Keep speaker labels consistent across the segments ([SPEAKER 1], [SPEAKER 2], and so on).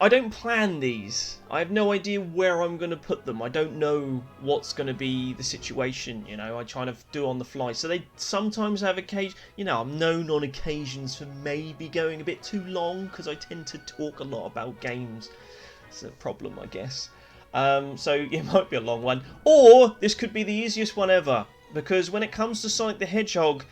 [SPEAKER 1] I don't plan these. I have no idea where I'm going to put them. I don't know what's going to be the situation, you know. I try to do on the fly. So they sometimes have occasion, you know, I'm known on occasions for maybe going a bit too long because I tend to talk a lot about games. It's a problem, I guess. So it might be a long one. Or this could be the easiest one ever. Because when it comes to Sonic the Hedgehog,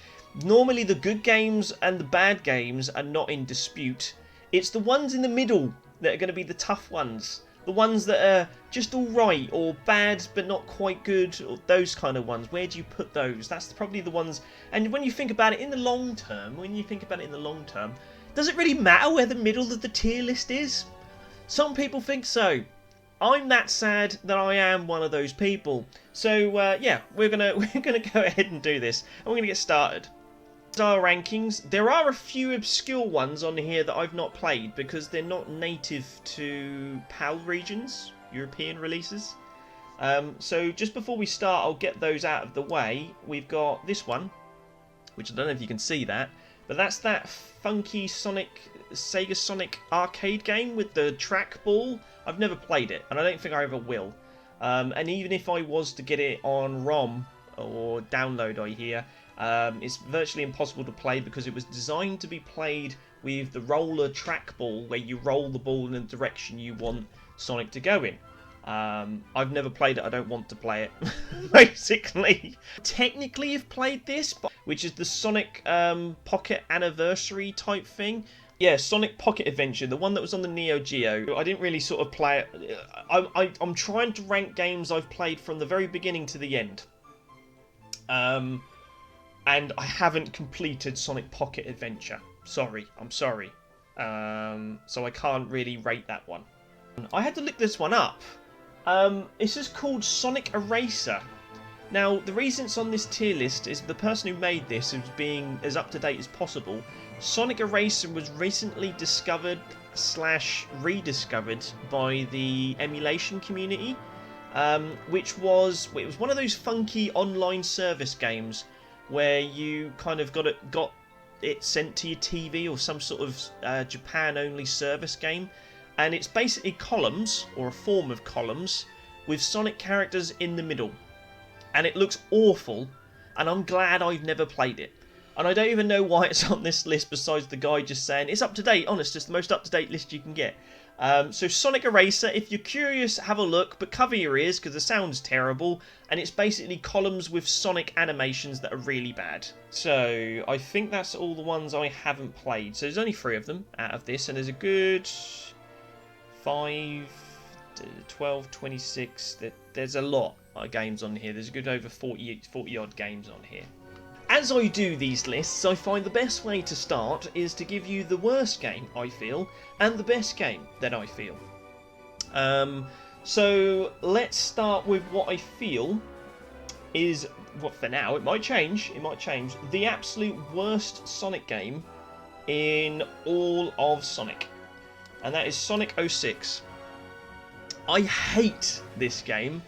[SPEAKER 1] normally the good games and the bad games are not in dispute. It's the ones in the middle that are going to be the tough ones. The ones that are just alright, or bad but not quite good, or those kind of ones. Where do you put those? That's probably the ones... And when you think about it in the long term, does it really matter where the middle of the tier list is? Some people think so. I'm that sad that I am one of those people. So yeah, we're gonna go ahead and do this, and we're gonna get started. Our rankings. There are a few obscure ones on here that I've not played because they're not native to PAL regions, European releases. So just before we start, I'll get those out of the way. We've got this one, which I don't know if you can see that, but that's that funky Sega Sonic arcade game with the trackball. I've never played it, and I don't think I ever will. And even if I was to get it on ROM or download, I hear, it's virtually impossible to play because it was designed to be played with the roller trackball, where you roll the ball in the direction you want Sonic to go in. I've never played it. I don't want to play it, basically. Technically, I've played this, which is the Sonic Pocket Anniversary type thing. Yeah, Sonic Pocket Adventure, the one that was on the Neo Geo. I didn't really sort of play it. I'm trying to rank games I've played from the very beginning to the end. And I haven't completed Sonic Pocket Adventure. Sorry, I'm sorry. So I can't really rate that one. I had to look this one up. It's just called Sonic Eraser. Now, the reason it's on this tier list is the person who made this is being as up to date as possible. Sonic Eraser was recently discovered / rediscovered by the emulation community, which was one of those funky online service games where you kind of got it sent to your TV or some sort of Japan-only service game, and it's basically columns, or a form of columns, with Sonic characters in the middle, and it looks awful, and I'm glad I've never played it. And I don't even know why it's on this list besides the guy just saying it's up to date. Honest, it's the most up to date list you can get. So Sonic Eraser, if you're curious, have a look, but cover your ears because the sound's terrible, and it's basically columns with Sonic animations that are really bad. So I think that's all the ones I haven't played. So there's only 3 of them out of this, and there's a good 5, 12, 26. There's a lot of games on here. There's a good over 40 odd games on here. As I do these lists, I find the best way to start is to give you the worst game, I feel, and the best game that I feel. So let's start with what I feel is, what for now, it might change, the absolute worst Sonic game in all of Sonic. And that is Sonic 06. I hate this game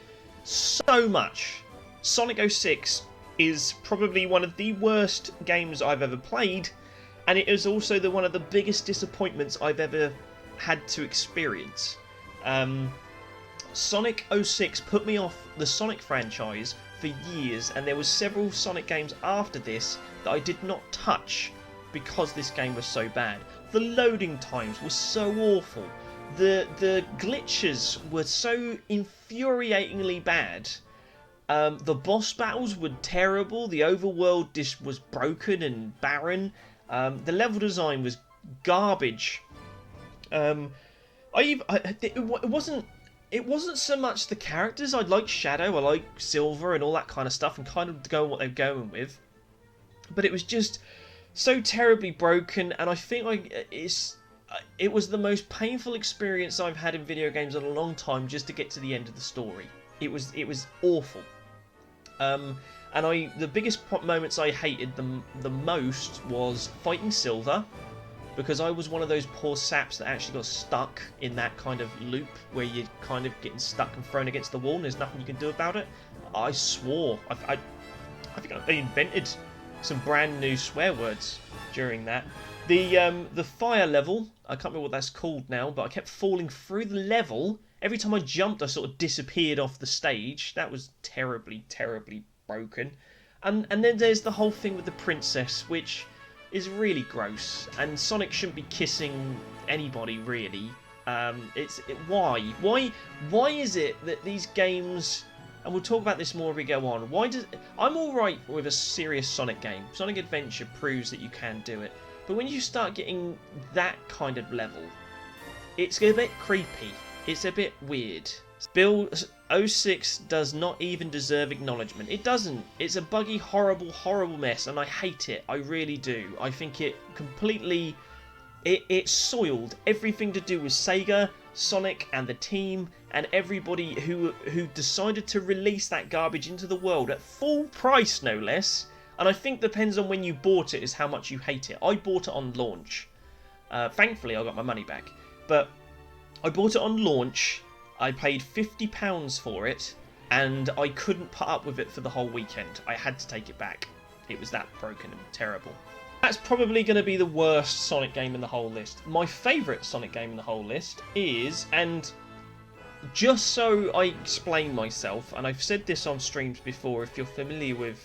[SPEAKER 1] so much. Sonic 06 is probably one of the worst games I've ever played, and it is also one of the biggest disappointments I've ever had to experience. Sonic 06 put me off the Sonic franchise for years, and there were several Sonic games after this that I did not touch because this game was so bad. The loading times were so awful. The glitches were so infuriatingly bad. The boss battles were terrible. The overworld was broken and barren. The level design was garbage. It wasn't so much the characters. I like Shadow, I like Silver, and all that kind of stuff, and kind of go what they're going with. But it was just so terribly broken, and I think it was the most painful experience I've had in video games in a long time, just to get to the end of the story. It was awful. And the biggest moments I hated the most was fighting Silver, because I was one of those poor saps that actually got stuck in that kind of loop where you're kind of getting stuck and thrown against the wall and there's nothing you can do about it. I swore. I think they invented some brand new swear words during that. The fire level, I can't remember what that's called now, but I kept falling through the level. Every time I jumped, I sort of disappeared off the stage. That was terribly, terribly broken. And then there's the whole thing with the princess, which is really gross. And Sonic shouldn't be kissing anybody, really. Why is it that these games, and we'll talk about this more as we go on, I'm alright with a serious Sonic game. Sonic Adventure proves that you can do it. But when you start getting that kind of level, it's a bit creepy. It's a bit weird. Bill 06 does not even deserve acknowledgement. It doesn't. It's a buggy, horrible, horrible mess, and I hate it. I really do. I think it completely... It soiled everything to do with Sega, Sonic, and the team, and everybody who decided to release that garbage into the world at full price, no less. And I think depends on when you bought it is how much you hate it. I bought it on launch. Thankfully, I got my money back. But I bought it on launch. I paid £50 for it, and I couldn't put up with it for the whole weekend. I had to take it back. It was that broken and terrible. That's probably going to be the worst Sonic game in the whole list. My favourite Sonic game in the whole list is, and just so I explain myself, and I've said this on streams before, if you're familiar with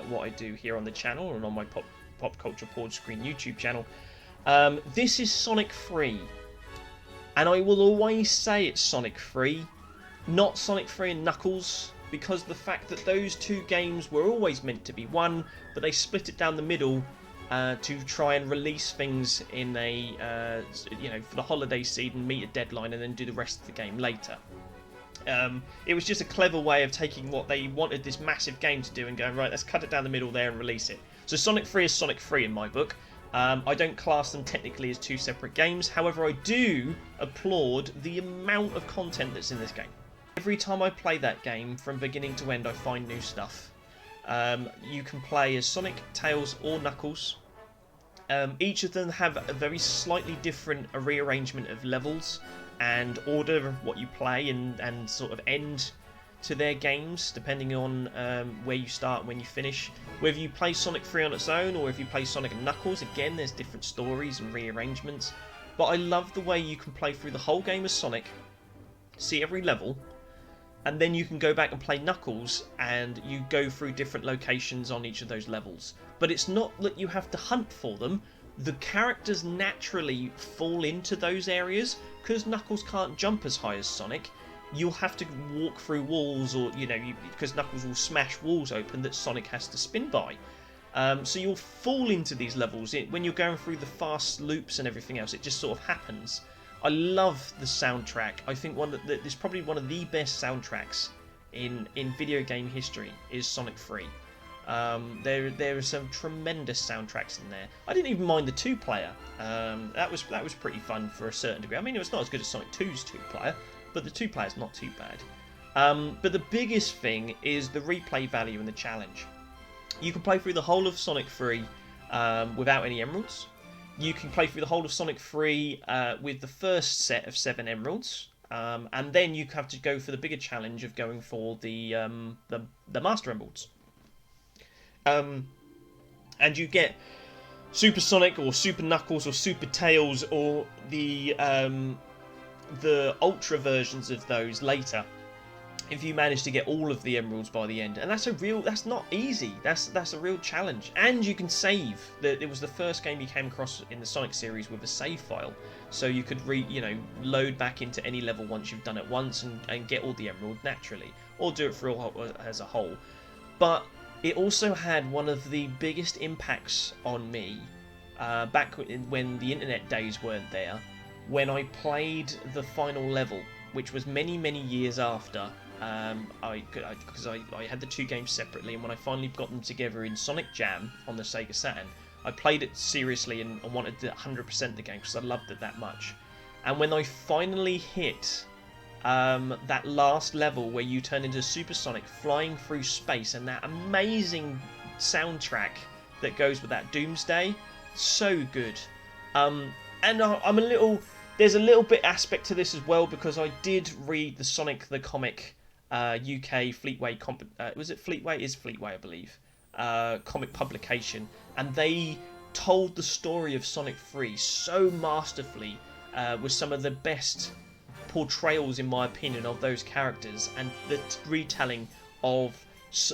[SPEAKER 1] what I do here on the channel and on my Pop Culture Pause Screen YouTube channel, this is Sonic 3. And I will always say it's Sonic 3, not Sonic 3 and Knuckles, because the fact that those two games were always meant to be one, but they split it down the middle to try and release things in a, for the holiday season, meet a deadline, and then do the rest of the game later. It was just a clever way of taking what they wanted this massive game to do and going, right, let's cut it down the middle there and release it. So Sonic 3 is Sonic 3 in my book. I don't class them technically as two separate games. However, I do applaud the amount of content that's in this game. Every time I play that game, from beginning to end, I find new stuff. You can play as Sonic, Tails, or Knuckles. Each of them have a very slightly different rearrangement of levels and order of what you play and sort of end to their games, depending on where you start and when you finish. Whether you play Sonic 3 on its own or if you play Sonic and Knuckles, again, there's different stories and rearrangements. But I love the way you can play through the whole game as Sonic, see every level, and then you can go back and play Knuckles and you go through different locations on each of those levels. But it's not that you have to hunt for them. The characters naturally fall into those areas because Knuckles can't jump as high as Sonic. You'll have to walk through walls, or because Knuckles will smash walls open that Sonic has to spin by. So you'll fall into these levels when you're going through the fast loops and everything else. It just sort of happens. I love the soundtrack. I think there's probably one of the best soundtracks in video game history is Sonic 3. There are some tremendous soundtracks in there. I didn't even mind the two-player. That was pretty fun for a certain degree. I mean, it was not as good as Sonic 2's two-player, but the two-player's not too bad. But the biggest thing is the replay value and the challenge. You can play through the whole of Sonic 3 without any emeralds. You can play through the whole of Sonic 3 with the first set of 7 emeralds. And then you have to go for the bigger challenge of going for the Master Emeralds. And you get Super Sonic or Super Knuckles or Super Tails or the Ultra versions of those later, if you manage to get all of the emeralds by the end. And that's not easy. That's a real challenge. And you can save. It was the first game you came across in the Sonic series with a save file, so you could load back into any level once you've done it once and get all the emerald naturally, or do it as a whole. But it also had one of the biggest impacts on me back when the internet days weren't there, when I played the final level, which was many, many years after, because I had the two games separately, and when I finally got them together in Sonic Jam on the Sega Saturn, I played it seriously and wanted to 100% the game because I loved it that much. And when I finally hit that last level where you turn into Super Sonic flying through space, and that amazing soundtrack that goes with that Doomsday, so good. There's a little bit aspect to this as well, because I did read the Sonic the Comic UK Fleetway was it Fleetway? It is Fleetway, I believe. comic publication, and they told the story of Sonic 3 so masterfully, with some of the best portrayals, in my opinion, of those characters, and the retelling of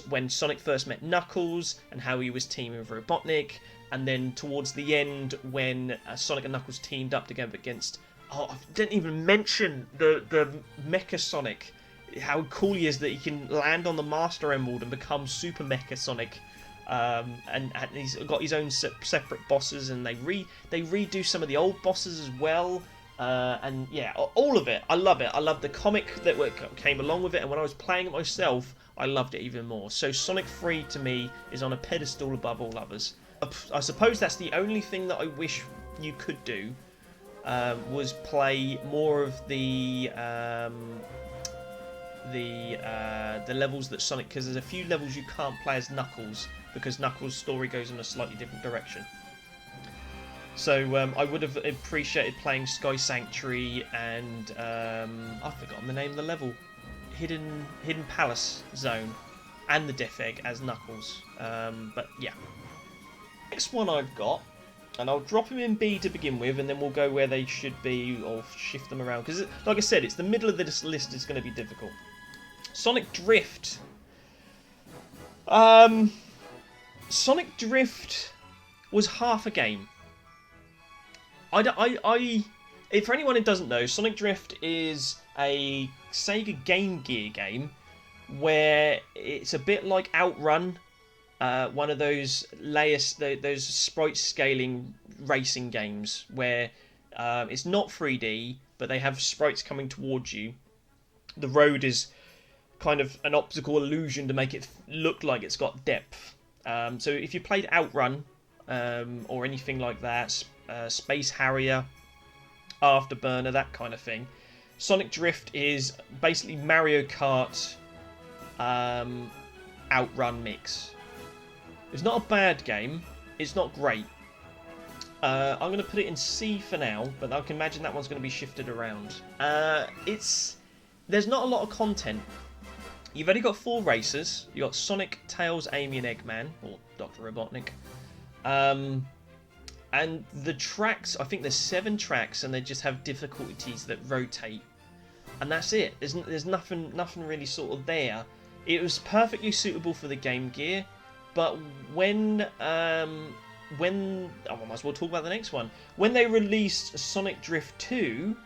[SPEAKER 1] when Sonic first met Knuckles and how he was teaming with Robotnik, and then towards the end when Sonic and Knuckles teamed up together against... Oh, I didn't even mention the Mecha Sonic. How cool he is that he can land on the Master Emerald and become Super Mecha Sonic. And he's got his own separate bosses, and they redo some of the old bosses as well. And yeah, all of it. I love it. I love the comic that came along with it, and when I was playing it myself, I loved it even more. So Sonic 3 to me is on a pedestal above all others. I suppose that's the only thing that I wish you could do, was play more of the levels that Sonic, because there's a few levels you can't play as Knuckles because Knuckles' story goes in a slightly different direction. So I would have appreciated playing Sky Sanctuary and I've forgotten the name of the level, Hidden Palace Zone, and the Death Egg as Knuckles. But yeah. Next one I've got, and I'll drop him in B to begin with, and then we'll go where they should be, or shift them around, because like I said, it's the middle of this list is going to be difficult. Sonic Drift. Sonic Drift was half a game. For anyone who doesn't know, Sonic Drift is a Sega Game Gear game where it's a bit like Outrun, one of those those sprite scaling racing games where it's not 3D, but they have sprites coming towards you. The road is kind of an optical illusion to make it look like it's got depth. So if you played Outrun or anything like that, Space Harrier, Afterburner, that kind of thing, Sonic Drift is basically Mario Kart Outrun mix. It's not a bad game. It's not great. I'm going to put it in C for now, but I can imagine that one's going to be shifted around. There's not a lot of content. You've only got 4 races. You've got Sonic, Tails, Amy, and Eggman, or Dr. Robotnik. And the tracks, I think there's 7 tracks, and they just have difficulties that rotate. And that's it. There's nothing really sort of there. It was perfectly suitable for the Game Gear, but when I might as well talk about the next one. When they released Sonic Drift 2,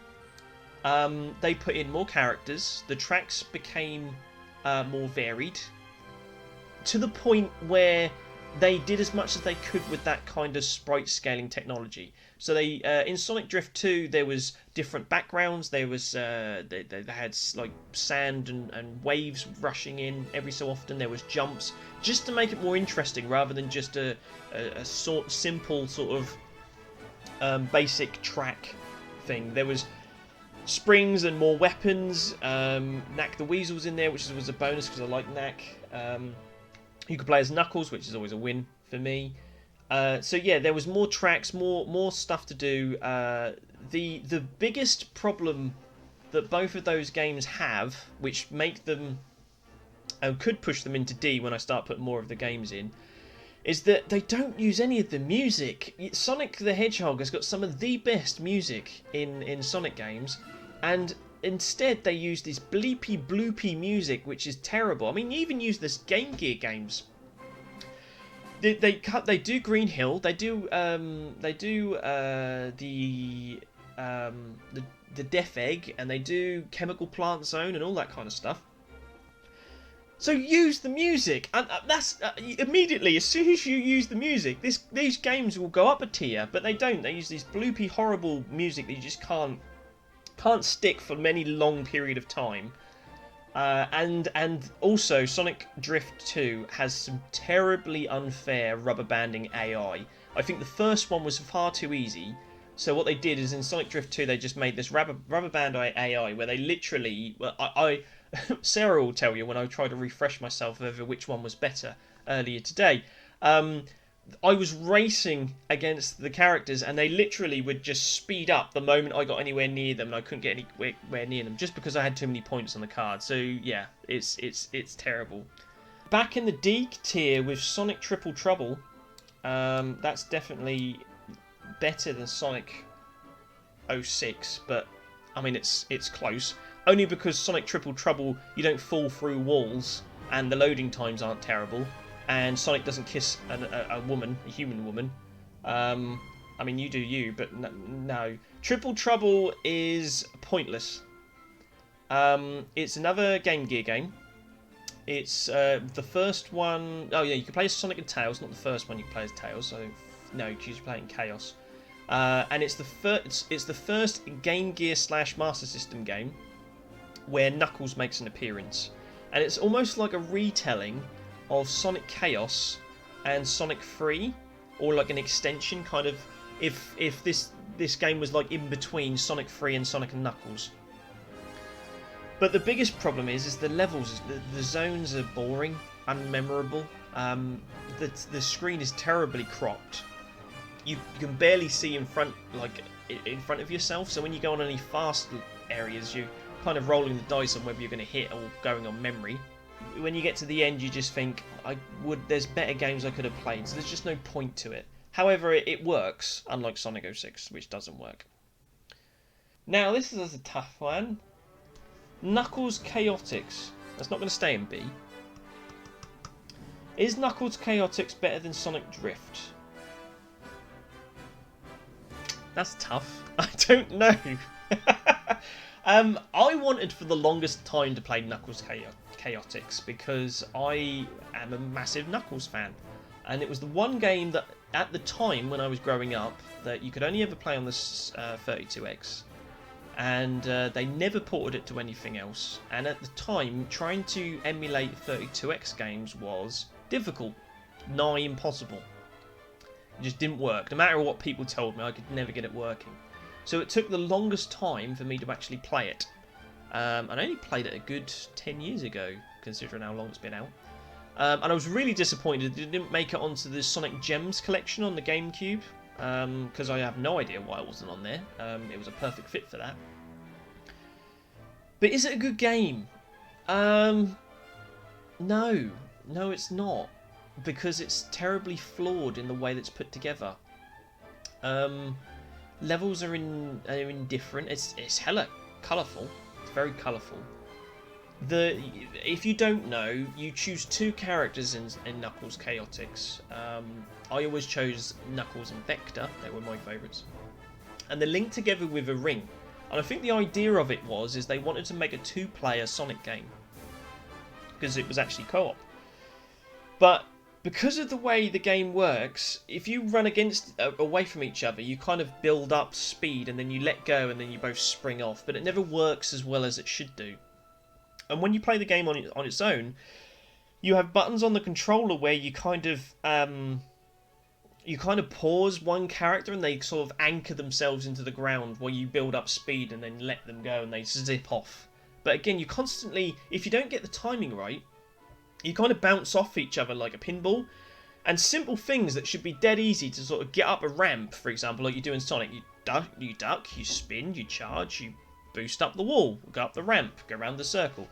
[SPEAKER 1] they put in more characters. The tracks became more varied, to the point where they did as much as they could with that kind of sprite scaling technology. So they in Sonic Drift 2 there was different backgrounds. There was they had like sand and waves rushing in every so often. There was jumps, just to make it more interesting rather than just a simple sort of basic track thing. There was springs and more weapons. Knack the Weasel's in there, which was a bonus because I like Knack. You could play as Knuckles, which is always a win for me. So yeah, there was more tracks, more stuff to do. The biggest problem that both of those games have, which make them could push them into D when I start putting more of the games in, is that they don't use any of the music. Sonic the Hedgehog has got some of the best music in Sonic games, and instead they use this bleepy bloopy music, which is terrible. I mean, you even use this Game Gear games. They do Green Hill, they do the Death Egg, and they do Chemical Plant Zone and all that kind of stuff. So use the music, and that's immediately as soon as you use the music, these games will go up a tier. But they don't. They use this bloopy, horrible music that you just can't stick for many long period of time. And also Sonic Drift 2 has some terribly unfair rubber banding AI. I think the first one was far too easy. So what they did is in Sonic Drift 2 they just made this rubber band AI where they literally, Sarah will tell you when I try to refresh myself over which one was better earlier today. I was racing against the characters and they literally would just speed up the moment I got anywhere near them, and I couldn't get anywhere near them just because I had too many points on the card. So yeah, it's terrible. back in the D tier with Sonic Triple Trouble. That's definitely better than Sonic 06, but I mean it's close. Only because Sonic Triple Trouble, you don't fall through walls, and the loading times aren't terrible, and Sonic doesn't kiss a woman, a human woman. I mean, you do you, but no. Triple Trouble is pointless. It's another Game Gear game. It's the first one. Oh yeah, you can play as Sonic and Tails. Not the first one you can play as Tails. So no, you choose to play in Chaos. And it's the first Game Gear / Master System game where Knuckles makes an appearance, and it's almost like a retelling of Sonic Chaos and Sonic 3, or like an extension kind of. If this game was like in between Sonic 3 and Sonic and Knuckles. But the biggest problem is the levels, the zones are boring, unmemorable. The screen is terribly cropped. You can barely see in front of yourself. So when you go on any fast areas, you're kind of rolling the dice on whether you're going to hit or going on memory. When you get to the end, you just think, there's better games I could have played. So there's just no point to it. However, it works, unlike Sonic 06, which doesn't work. Now, this is a tough one. Knuckles Chaotix. That's not going to stay in B. Is Knuckles Chaotix better than Sonic Drift? That's tough. I don't know. I wanted for the longest time to play Knuckles Chaotix because I am a massive Knuckles fan. And it was the one game that, at the time when I was growing up, that you could only ever play on this 32X. And they never ported it to anything else. And at the time, trying to emulate 32X games was difficult, nigh impossible. It just didn't work. No matter what people told me, I could never get it working. So it took the longest time for me to actually play it. And I only played it a good 10 years ago, considering how long it's been out. And I was really disappointed that it didn't make it onto the Sonic Gems collection on the GameCube, because I have no idea why it wasn't on there. It was a perfect fit for that. But is it a good game? No, it's not, because it's terribly flawed in the way that's put together. Levels are indifferent. It's hella colourful. It's very colourful. If you don't know, you choose two characters in Knuckles Chaotix. I always chose Knuckles and Vector. They were my favourites. And they're linked together with a ring. And I think the idea of it is they wanted to make a two-player Sonic game, because it was actually co-op. But because of the way the game works, if you run away from each other, you kind of build up speed, and then you let go, and then you both spring off. But it never works as well as it should do. And when you play the game on its own, you have buttons on the controller where you kind of pause one character and they sort of anchor themselves into the ground while you build up speed and then let them go and they zip off. But again, you constantly, if you don't get the timing right, you kind of bounce off each other like a pinball. And simple things that should be dead easy to sort of get up a ramp, for example, like you do in Sonic. You duck, you spin, you charge, you boost up the wall, go up the ramp, go around the circle.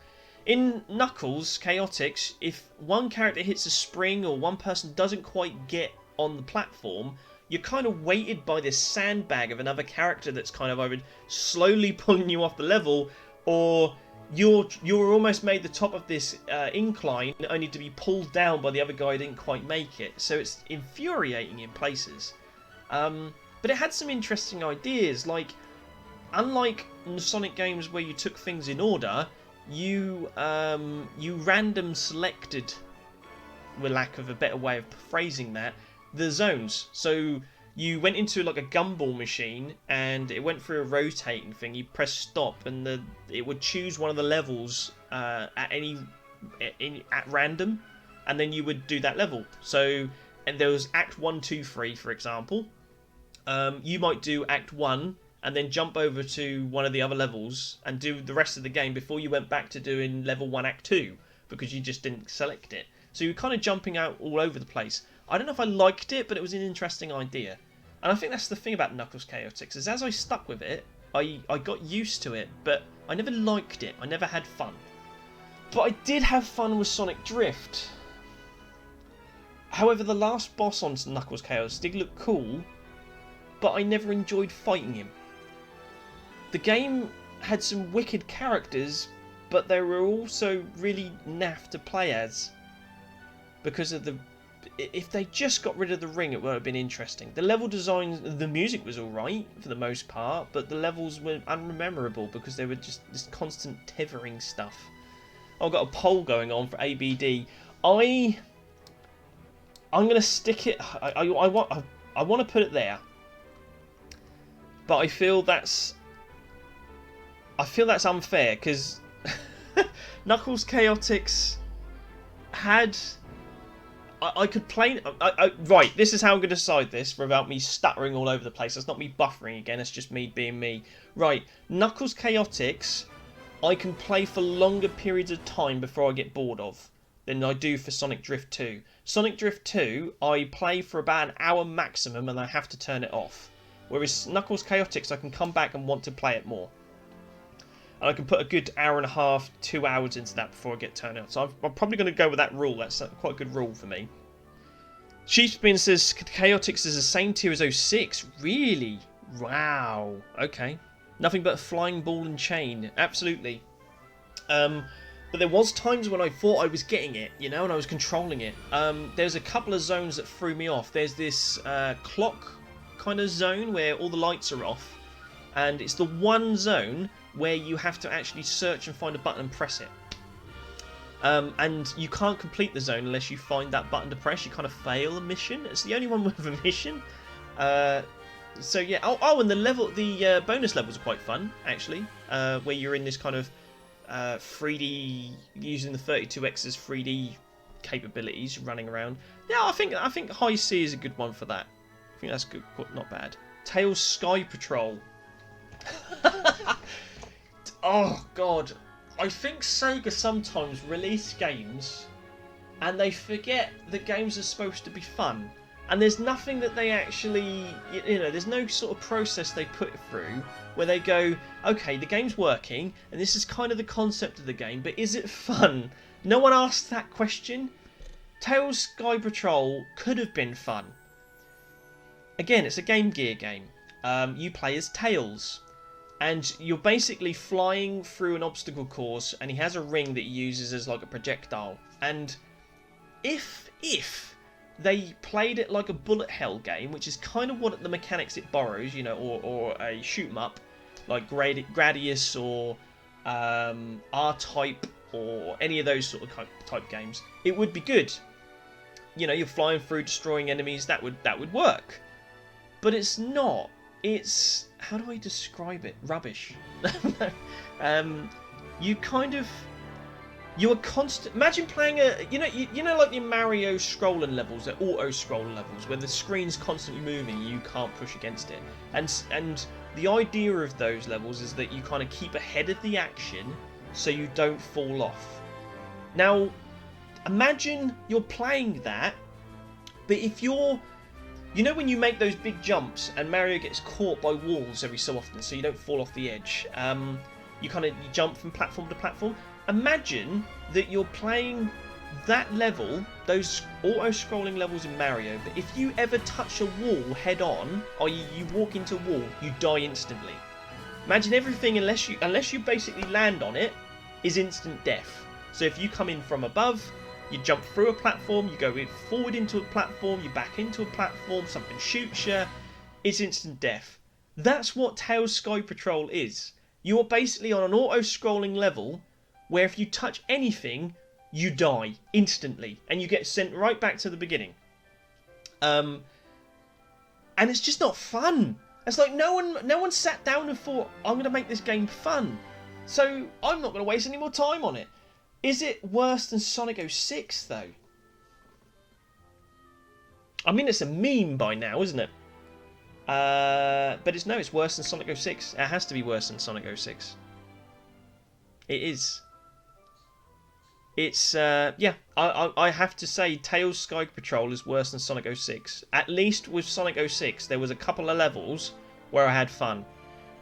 [SPEAKER 1] In Knuckles Chaotix, if one character hits a spring or one person doesn't quite get on the platform, you're kind of weighted by this sandbag of another character that's kind of either slowly pulling you off the level, or you're almost made the top of this incline only to be pulled down by the other guy who didn't quite make it. So it's infuriating in places. But it had some interesting ideas, like, unlike in the Sonic games where you took things in order, you random selected, with lack of a better way of phrasing that, the zones. So you went into like a gumball machine and it went through a rotating thing. You press stop and it would choose one of the levels at random, and then you would do that level. So, and there was Act 1, 2, 3, for example. You might do Act 1 and then jump over to one of the other levels and do the rest of the game before you went back to doing level 1, Act 2, because you just didn't select it. So you're kind of jumping out all over the place. I don't know if I liked it, but it was an interesting idea. And I think that's the thing about Knuckles Chaotix, is as I stuck with it, I got used to it, but I never liked it. I never had fun. But I did have fun with Sonic Drift. However, the last boss on Knuckles Chaos did look cool, but I never enjoyed fighting him. The game had some wicked characters, but they were also really naff to play as. Because of the... If they just got rid of the ring, it would have been interesting. The level design, the music was alright for the most part, but the levels were unmemorable because they were just this constant tethering stuff. I've got a poll going on for ABD. I'm gonna stick it. I want to put it there, but I feel that's unfair because Knuckles Chaotix had. I could play... right, this is how I'm going to decide this without me stuttering all over the place. That's not me buffering again, it's just me being me. Right, Knuckles Chaotix, I can play for longer periods of time before I get bored of than I do for Sonic Drift 2. Sonic Drift 2, I play for about an hour maximum and I have to turn it off. Whereas Knuckles Chaotix, I can come back and want to play it more. And I can put a good hour and a half, 2 hours into that before I get turned out. So I'm probably going to go with that rule. That's quite a good rule for me. Sheepspin says Chaotix is the same tier as 06. Really? Wow. Okay. Nothing but a flying ball and chain. Absolutely. But there was times when I thought I was getting it, you know, and I was controlling it. There's a couple of zones that threw me off. There's this clock kind of zone where all the lights are off. And it's the one zone where you have to actually search and find a button and press it. And you can't complete the zone unless you find that button to press. You kind of fail a mission. It's the only one with a mission. So yeah. Oh, and the bonus levels are quite fun actually. Where you're in this kind of 3D using the 32X's 3D capabilities, running around. Yeah, I think High C is a good one for that. I think that's good, not bad. Tails Sky Patrol. Oh god, I think Sega sometimes release games and they forget that games are supposed to be fun, and there's nothing that they actually, you know, there's no sort of process they put through where they go, okay, the game's working and this is kind of the concept of the game, but is it fun? No one asked that question. Tails Sky Patrol could have been fun. Again, it's a Game Gear game. You play as Tails. And you're basically flying through an obstacle course, and he has a ring that he uses as like a projectile. And if they played it like a bullet hell game, which is kind of what the mechanics it borrows, you know, or a shoot 'em up, like Gradius or R-Type or any of those sort of type games, it would be good. You know, you're flying through, destroying enemies. That would work. But it's not. It's, how do I describe it? Rubbish. You kind of, you're constant. Imagine playing a, you know, like the Mario scrolling levels, the auto scrolling levels, where the screen's constantly moving, you can't push against it. And the idea of those levels is that you kind of keep ahead of the action, so you don't fall off. Now, imagine you're playing that, but if you're, you know when you make those big jumps and Mario gets caught by walls every so often so you don't fall off the edge, you jump from platform to platform. Imagine that you're playing that level, those auto-scrolling levels in Mario, but if you ever touch a wall head on, i.e. you walk into a wall, you die instantly. Imagine everything, unless you basically land on it, is instant death. So if you come in from above, you jump through a platform, you go forward into a platform, you back into a platform, something shoots you, it's instant death. That's what Tails Sky Patrol is. You are basically on an auto-scrolling level where if you touch anything, you die instantly, and you get sent right back to the beginning. And it's just not fun. It's like no one sat down and thought, I'm going to make this game fun, so I'm not going to waste any more time on it. Is it worse than Sonic 06 though? I mean, it's a meme by now, isn't it? But it's worse than Sonic 06. It has to be worse than Sonic 06. It is. It's yeah. I have to say, Tails Sky Patrol is worse than Sonic 06. At least with Sonic 06, there was a couple of levels where I had fun.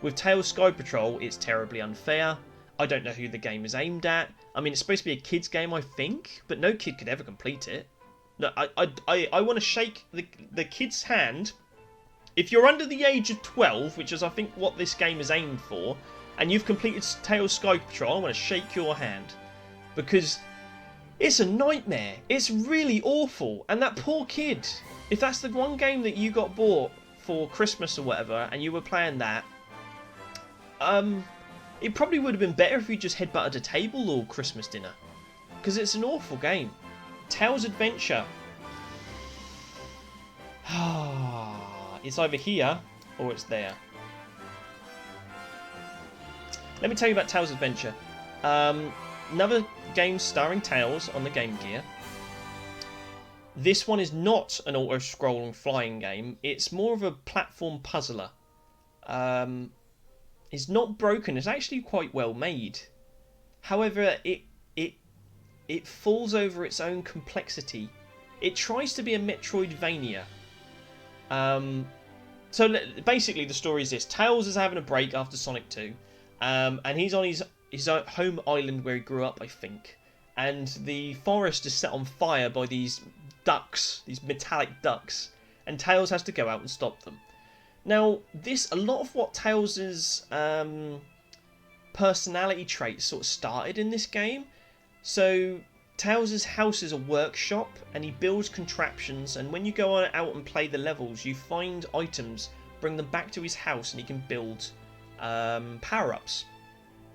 [SPEAKER 1] With Tails Sky Patrol, it's terribly unfair. I don't know who the game is aimed at. I mean, it's supposed to be a kid's game, I think, but no kid could ever complete it. No, I want to shake the kid's hand. If you're under the age of 12, which is I think what this game is aimed for, and you've completed Tails Sky Patrol, I want to shake your hand. Because it's a nightmare. It's really awful. And that poor kid, if that's the one game that you got bought for Christmas or whatever, and you were playing that, it probably would have been better if you just headbutted a table or Christmas dinner. Because it's an awful game. Tails Adventure. It's either here or it's there. Let me tell you about Tails Adventure. Another game starring Tails on the Game Gear. This one is not an auto-scrolling flying game. It's more of a platform puzzler. It's not broken. It's actually quite well made. However, it falls over its own complexity. It tries to be a Metroidvania. So basically the story is this. Tails is having a break after Sonic 2. And he's on his home island where he grew up, I think. And the forest is set on fire by these ducks, these metallic ducks. And Tails has to go out and stop them. Now, a lot of what Tails' personality traits sort of started in this game. So Tails' house is a workshop, and he builds contraptions, and when you go out and play the levels, you find items, bring them back to his house, and he can build power-ups.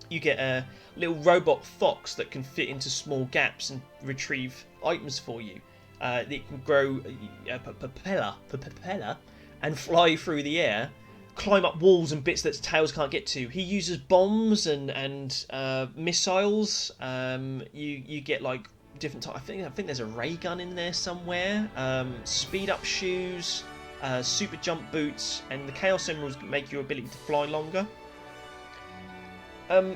[SPEAKER 1] You get a little robot fox that can fit into small gaps and retrieve items for you. It can grow a propeller and fly through the air, climb up walls and bits that Tails can't get to. He uses bombs and missiles. You get like different types. I think there's a ray gun in there somewhere. Speed up shoes, super jump boots, and the Chaos Emeralds make your ability to fly longer.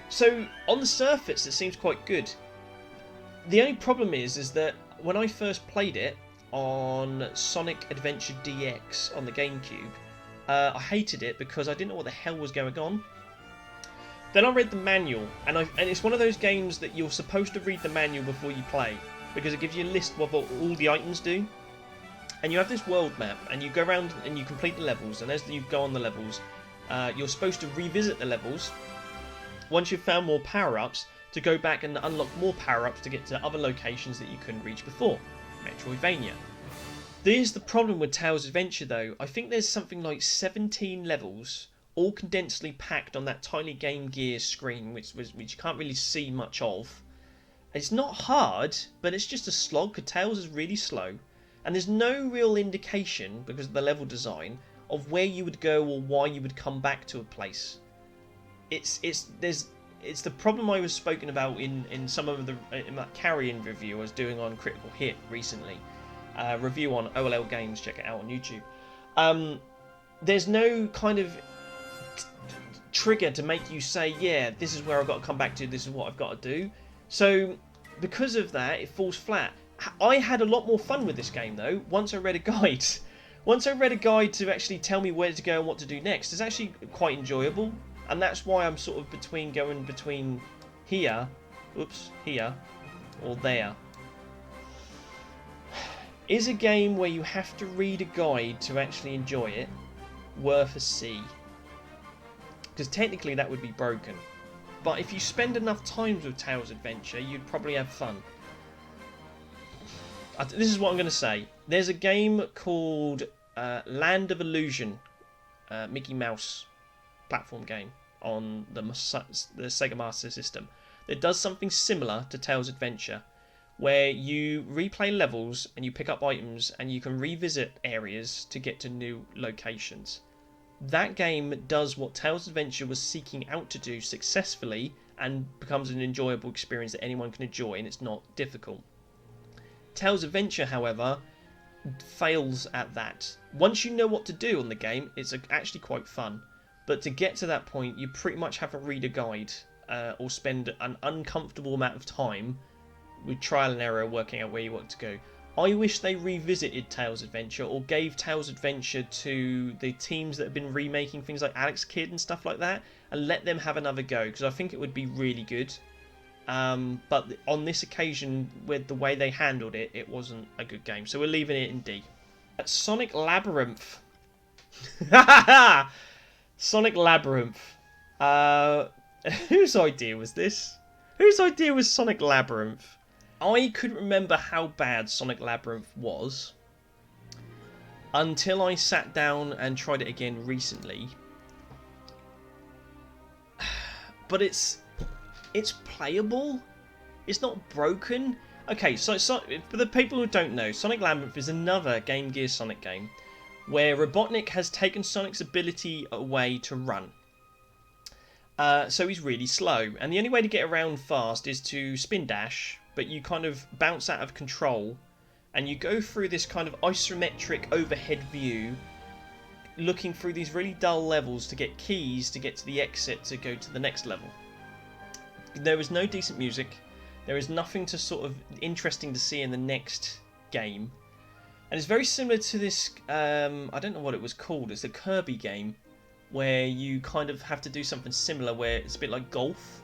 [SPEAKER 1] So on the surface, it seems quite good. The only problem is that when I first played it on Sonic Adventure DX on the GameCube, I hated it because I didn't know what the hell was going on. Then I read the manual, and it's one of those games that you're supposed to read the manual before you play, because it gives you a list of what all the items do. And you have this world map, and you go around and you complete the levels, and as you go on the levels, you're supposed to revisit the levels once you've found more power-ups, to go back and unlock more power-ups to get to other locations that you couldn't reach before. Metroidvania. There's the problem with Tails Adventure though. I think there's something like 17 levels, all condensedly packed on that tiny Game Gear screen, which you can't really see much of. It's not hard, but it's just a slog, because Tails is really slow. And there's no real indication, because of the level design, of where you would go or why you would come back to a place. It's the problem I was spoken about in some of in that Carrion review I was doing on Critical Hit recently. Review on OLL Games, check it out on YouTube. There's no kind of trigger to make you say, yeah, this is where I've got to come back to, this is what I've got to do. So because of that, it falls flat. I had a lot more fun with this game though once I read a guide. Once I read a guide to actually tell me where to go and what to do next, it's actually quite enjoyable. And that's why I'm sort of going between here, here, or there. Is a game where you have to read a guide to actually enjoy it worth a C? Because technically that would be broken. But if you spend enough time with Tails Adventure, you'd probably have fun. This is what I'm going to say. There's a game called Land of Illusion, Mickey Mouse platform game on the Sega Master System that does something similar to Tails Adventure, where you replay levels and you pick up items and you can revisit areas to get to new locations. That game does what Tails Adventure was seeking out to do successfully and becomes an enjoyable experience that anyone can enjoy, and it's not difficult. Tails Adventure, however, fails at that. Once you know what to do on the game, it's actually quite fun. But to get to that point, you pretty much have to read a guide or spend an uncomfortable amount of time with trial and error working out where you want to go. I wish they revisited Tails Adventure or gave Tails Adventure to the teams that have been remaking things like Alex Kidd and stuff like that, and let them have another go, because I think it would be really good. But on this occasion, with the way they handled it, it wasn't a good game. So we're leaving it in D. Sonic Labyrinth. Sonic Labyrinth. Whose idea was this? Whose idea was Sonic Labyrinth? I couldn't remember how bad Sonic Labyrinth was until I sat down and tried it again recently. But it's playable. It's not broken. Okay, so for the people who don't know, Sonic Labyrinth is another Game Gear Sonic game where Robotnik has taken Sonic's ability away to run. So he's really slow, and the only way to get around fast is to spin dash, but you kind of bounce out of control, and you go through this kind of isometric overhead view, looking through these really dull levels to get keys to get to the exit to go to the next level. There is no decent music. There is nothing to sort of interesting to see in the next game. And it's very similar to this, I don't know what it was called, it's a Kirby game, where you kind of have to do something similar, where it's a bit like golf.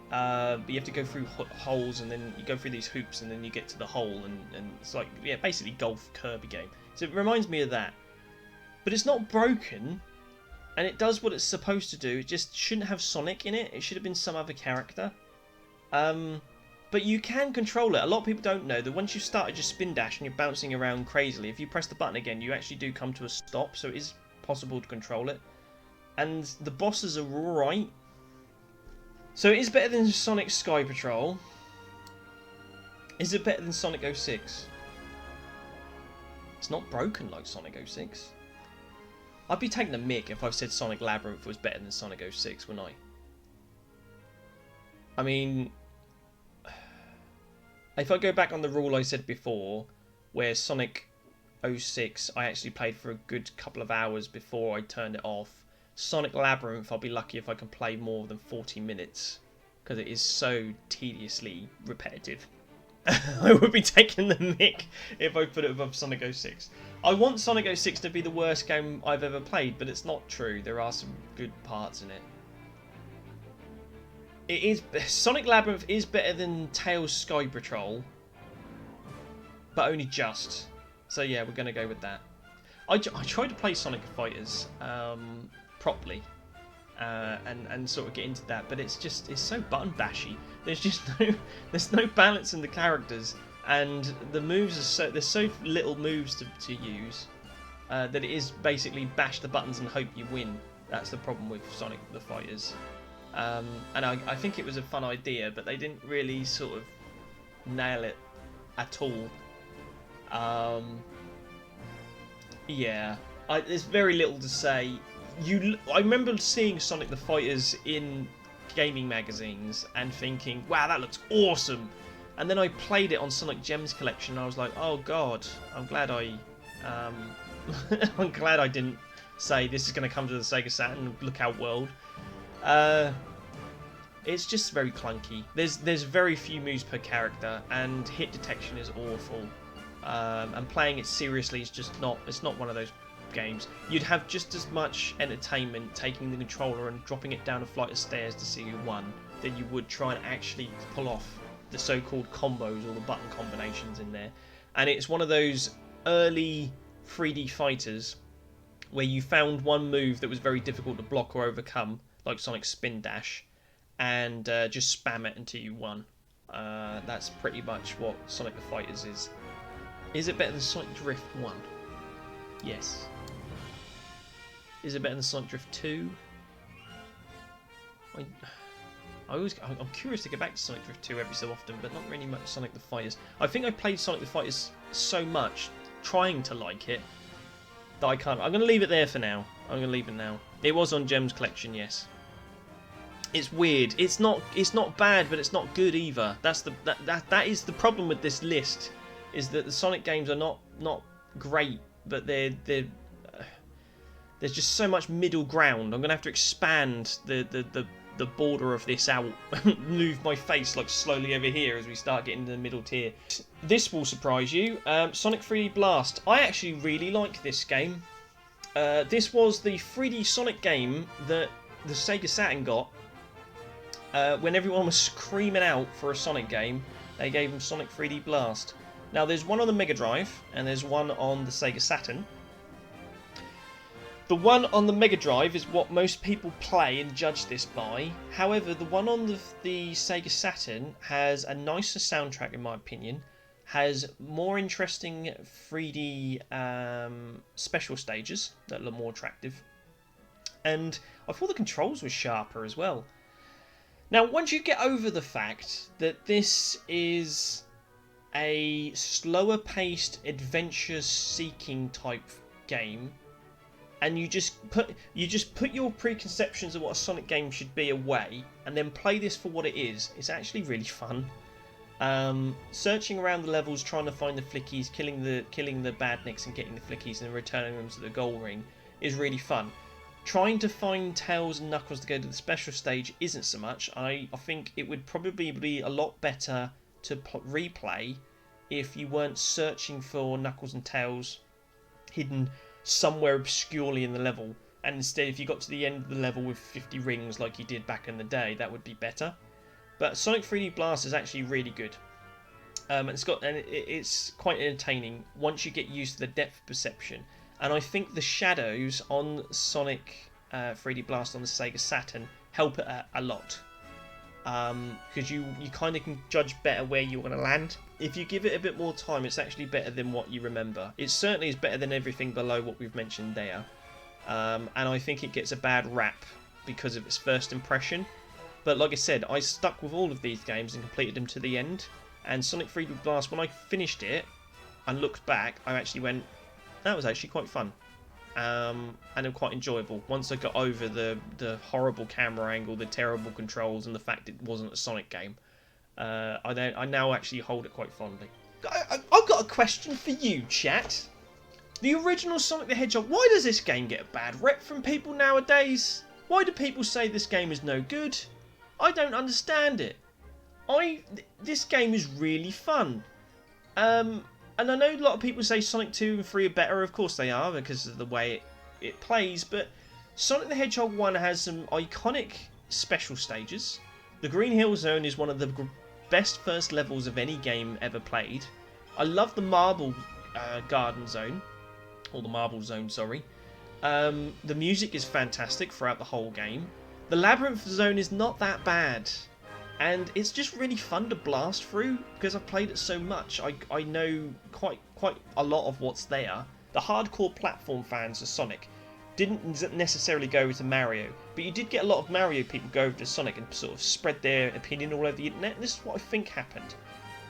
[SPEAKER 1] But you have to go through holes, and then you go through these hoops, and then you get to the hole, and it's like, yeah, basically golf Kirby game. So it reminds me of that. But it's not broken, and it does what it's supposed to do. It just shouldn't have Sonic in it. It should have been some other character. But you can control it. A lot of people don't know that once you've started your spin dash and you're bouncing around crazily, if you press the button again, you actually do come to a stop, so it is possible to control it. And the bosses are alright. So it is better than Sonic Sky Patrol. Is it better than Sonic 06? It's not broken like Sonic 06. I'd be taking a mick if I've said Sonic Labyrinth was better than Sonic 06, wouldn't I? I mean, if I go back on the rule I said before, where Sonic 06 I actually played for a good couple of hours before I turned it off, Sonic Labyrinth I'll be lucky if I can play more than 40 minutes, because it is so tediously repetitive. I would be taking the mick if I put it above Sonic 06. I want Sonic 06 to be the worst game I've ever played, but it's not true. There are some good parts in it. Sonic Labyrinth is better than Tails Sky Patrol, but only just. So yeah, we're going to go with that. I tried to play Sonic Fighters properly and sort of get into that, but it's so button bashy. There's no balance in the characters, and the moves are there's so little moves to use that it is basically bash the buttons and hope you win. That's the problem with Sonic the Fighters. And I think it was a fun idea, but they didn't really sort of nail it at all. Yeah, there's very little to say. I remember seeing Sonic the Fighters in gaming magazines and thinking, wow, that looks awesome. And then I played it on Sonic Gems Collection, and I was like, oh god, I'm glad I didn't say this is going to come to the Sega Saturn Lookout World. It's just very clunky. There's very few moves per character, and hit detection is awful. And playing it seriously is just not. It's not one of those games. You'd have just as much entertainment taking the controller and dropping it down a flight of stairs to see who won than you would try and actually pull off the so-called combos or the button combinations in there. And it's one of those early 3D fighters where you found one move that was very difficult to block or overcome, like Sonic Spin Dash, and just spam it until you won. That's pretty much what Sonic the Fighters is. Is it better than Sonic Drift 1? Yes. Is it better than Sonic Drift 2? I'm curious to get back to Sonic Drift 2 every so often, but not really much Sonic the Fighters. I think I played Sonic the Fighters so much, trying to like it, that I can't. I'm going to leave it there for now. I'm going to leave it now. It was on Gems Collection, yes. It's weird. It's not bad, but it's not good either. That is the problem with this list, is that the Sonic games are not great, but there's just so much middle ground. I'm gonna have to expand the border of this out, move my face like slowly over here as we start getting to the middle tier. This will surprise you. Sonic 3D Blast. I actually really like this game. This was the 3D Sonic game that the Sega Saturn got. when everyone was screaming out for a Sonic game, they gave them Sonic 3D Blast. Now there's one on the Mega Drive and there's one on the Sega Saturn. The one on the Mega Drive is what most people play and judge this by. However, the one on the Sega Saturn has a nicer soundtrack, in my opinion, has more interesting 3D special stages that look more attractive, and I thought the controls were sharper as well. Now, once you get over the fact that this is a slower-paced, adventure-seeking type game, and you just put your preconceptions of what a Sonic game should be away, and then play this for what it is. It's actually really fun. Searching around the levels, trying to find the flickies, killing the badniks, and getting the flickies, and returning them to the goal ring is really fun. Trying to find Tails and Knuckles to go to the special stage isn't so much. I think it would probably be a lot better to replay if you weren't searching for Knuckles and Tails hidden somewhere obscurely in the level, and instead if you got to the end of the level with 50 rings like you did back in the day, that would be better. But Sonic 3D Blast is actually really good, and it's quite entertaining once you get used to the depth perception. And I think the shadows on Sonic 3D Blast on the Sega Saturn help it a lot, because you kind of can judge better where you're going to land. If you give it a bit more time, it's actually better than what you remember. It certainly is better than everything below what we've mentioned there, and I think it gets a bad rap because of its first impression. But like I said, I stuck with all of these games and completed them to the end, and Sonic 3D Blast, when I finished it and looked back, I actually went, that was actually quite fun, and quite enjoyable. Once I got over the horrible camera angle, the terrible controls, and the fact it wasn't a Sonic game, I now actually hold it quite fondly. I've got a question for you, chat. The original Sonic the Hedgehog, why does this game get a bad rep from people nowadays? Why do people say this game is no good? I don't understand it. This game is really fun. And I know a lot of people say Sonic 2 and 3 are better. Of course they are, because of the way it plays. But Sonic the Hedgehog 1 has some iconic special stages. The Green Hill Zone is one of the best first levels of any game ever played. I love the Marble Garden Zone. Or the Marble Zone, sorry. The music is fantastic throughout the whole game. The Labyrinth Zone is not that bad. And it's just really fun to blast through because I've played it so much. I know quite a lot of what's there. The hardcore platform fans of Sonic didn't necessarily go over to Mario, but you did get a lot of Mario people go over to Sonic and sort of spread their opinion all over the internet, and this is what I think happened.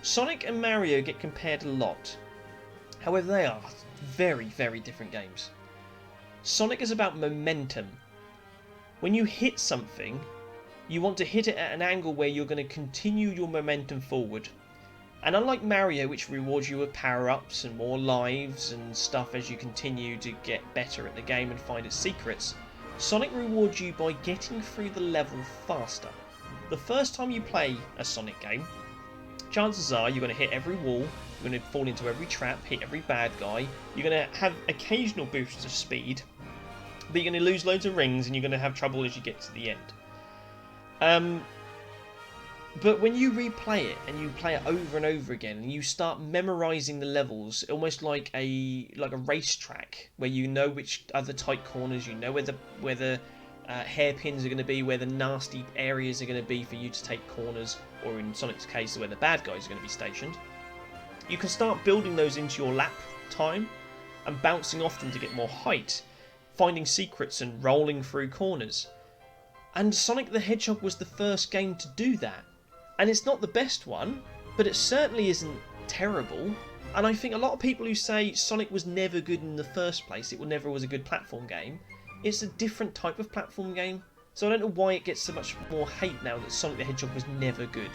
[SPEAKER 1] Sonic and Mario get compared a lot. However, they are very, very different games. Sonic is about momentum. When you hit something, you want to hit it at an angle where you're going to continue your momentum forward. And unlike Mario, which rewards you with power-ups and more lives and stuff as you continue to get better at the game and find its secrets, Sonic rewards you by getting through the level faster. The first time you play a Sonic game, chances are you're going to hit every wall, you're going to fall into every trap, hit every bad guy, you're going to have occasional boosts of speed, but you're going to lose loads of rings and you're going to have trouble as you get to the end. But when you replay it and you play it over and over again and you start memorising the levels, almost like a racetrack where you know which are the tight corners, you know where the hairpins are going to be, where the nasty areas are going to be for you to take corners, or in Sonic's case where the bad guys are going to be stationed. You can start building those into your lap time and bouncing off them to get more height, finding secrets and rolling through corners. And Sonic the Hedgehog was the first game to do that. And it's not the best one, but it certainly isn't terrible. And I think a lot of people who say Sonic was never good in the first place, it never was a good platform game, it's a different type of platform game. So I don't know why it gets so much more hate now that Sonic the Hedgehog was never good.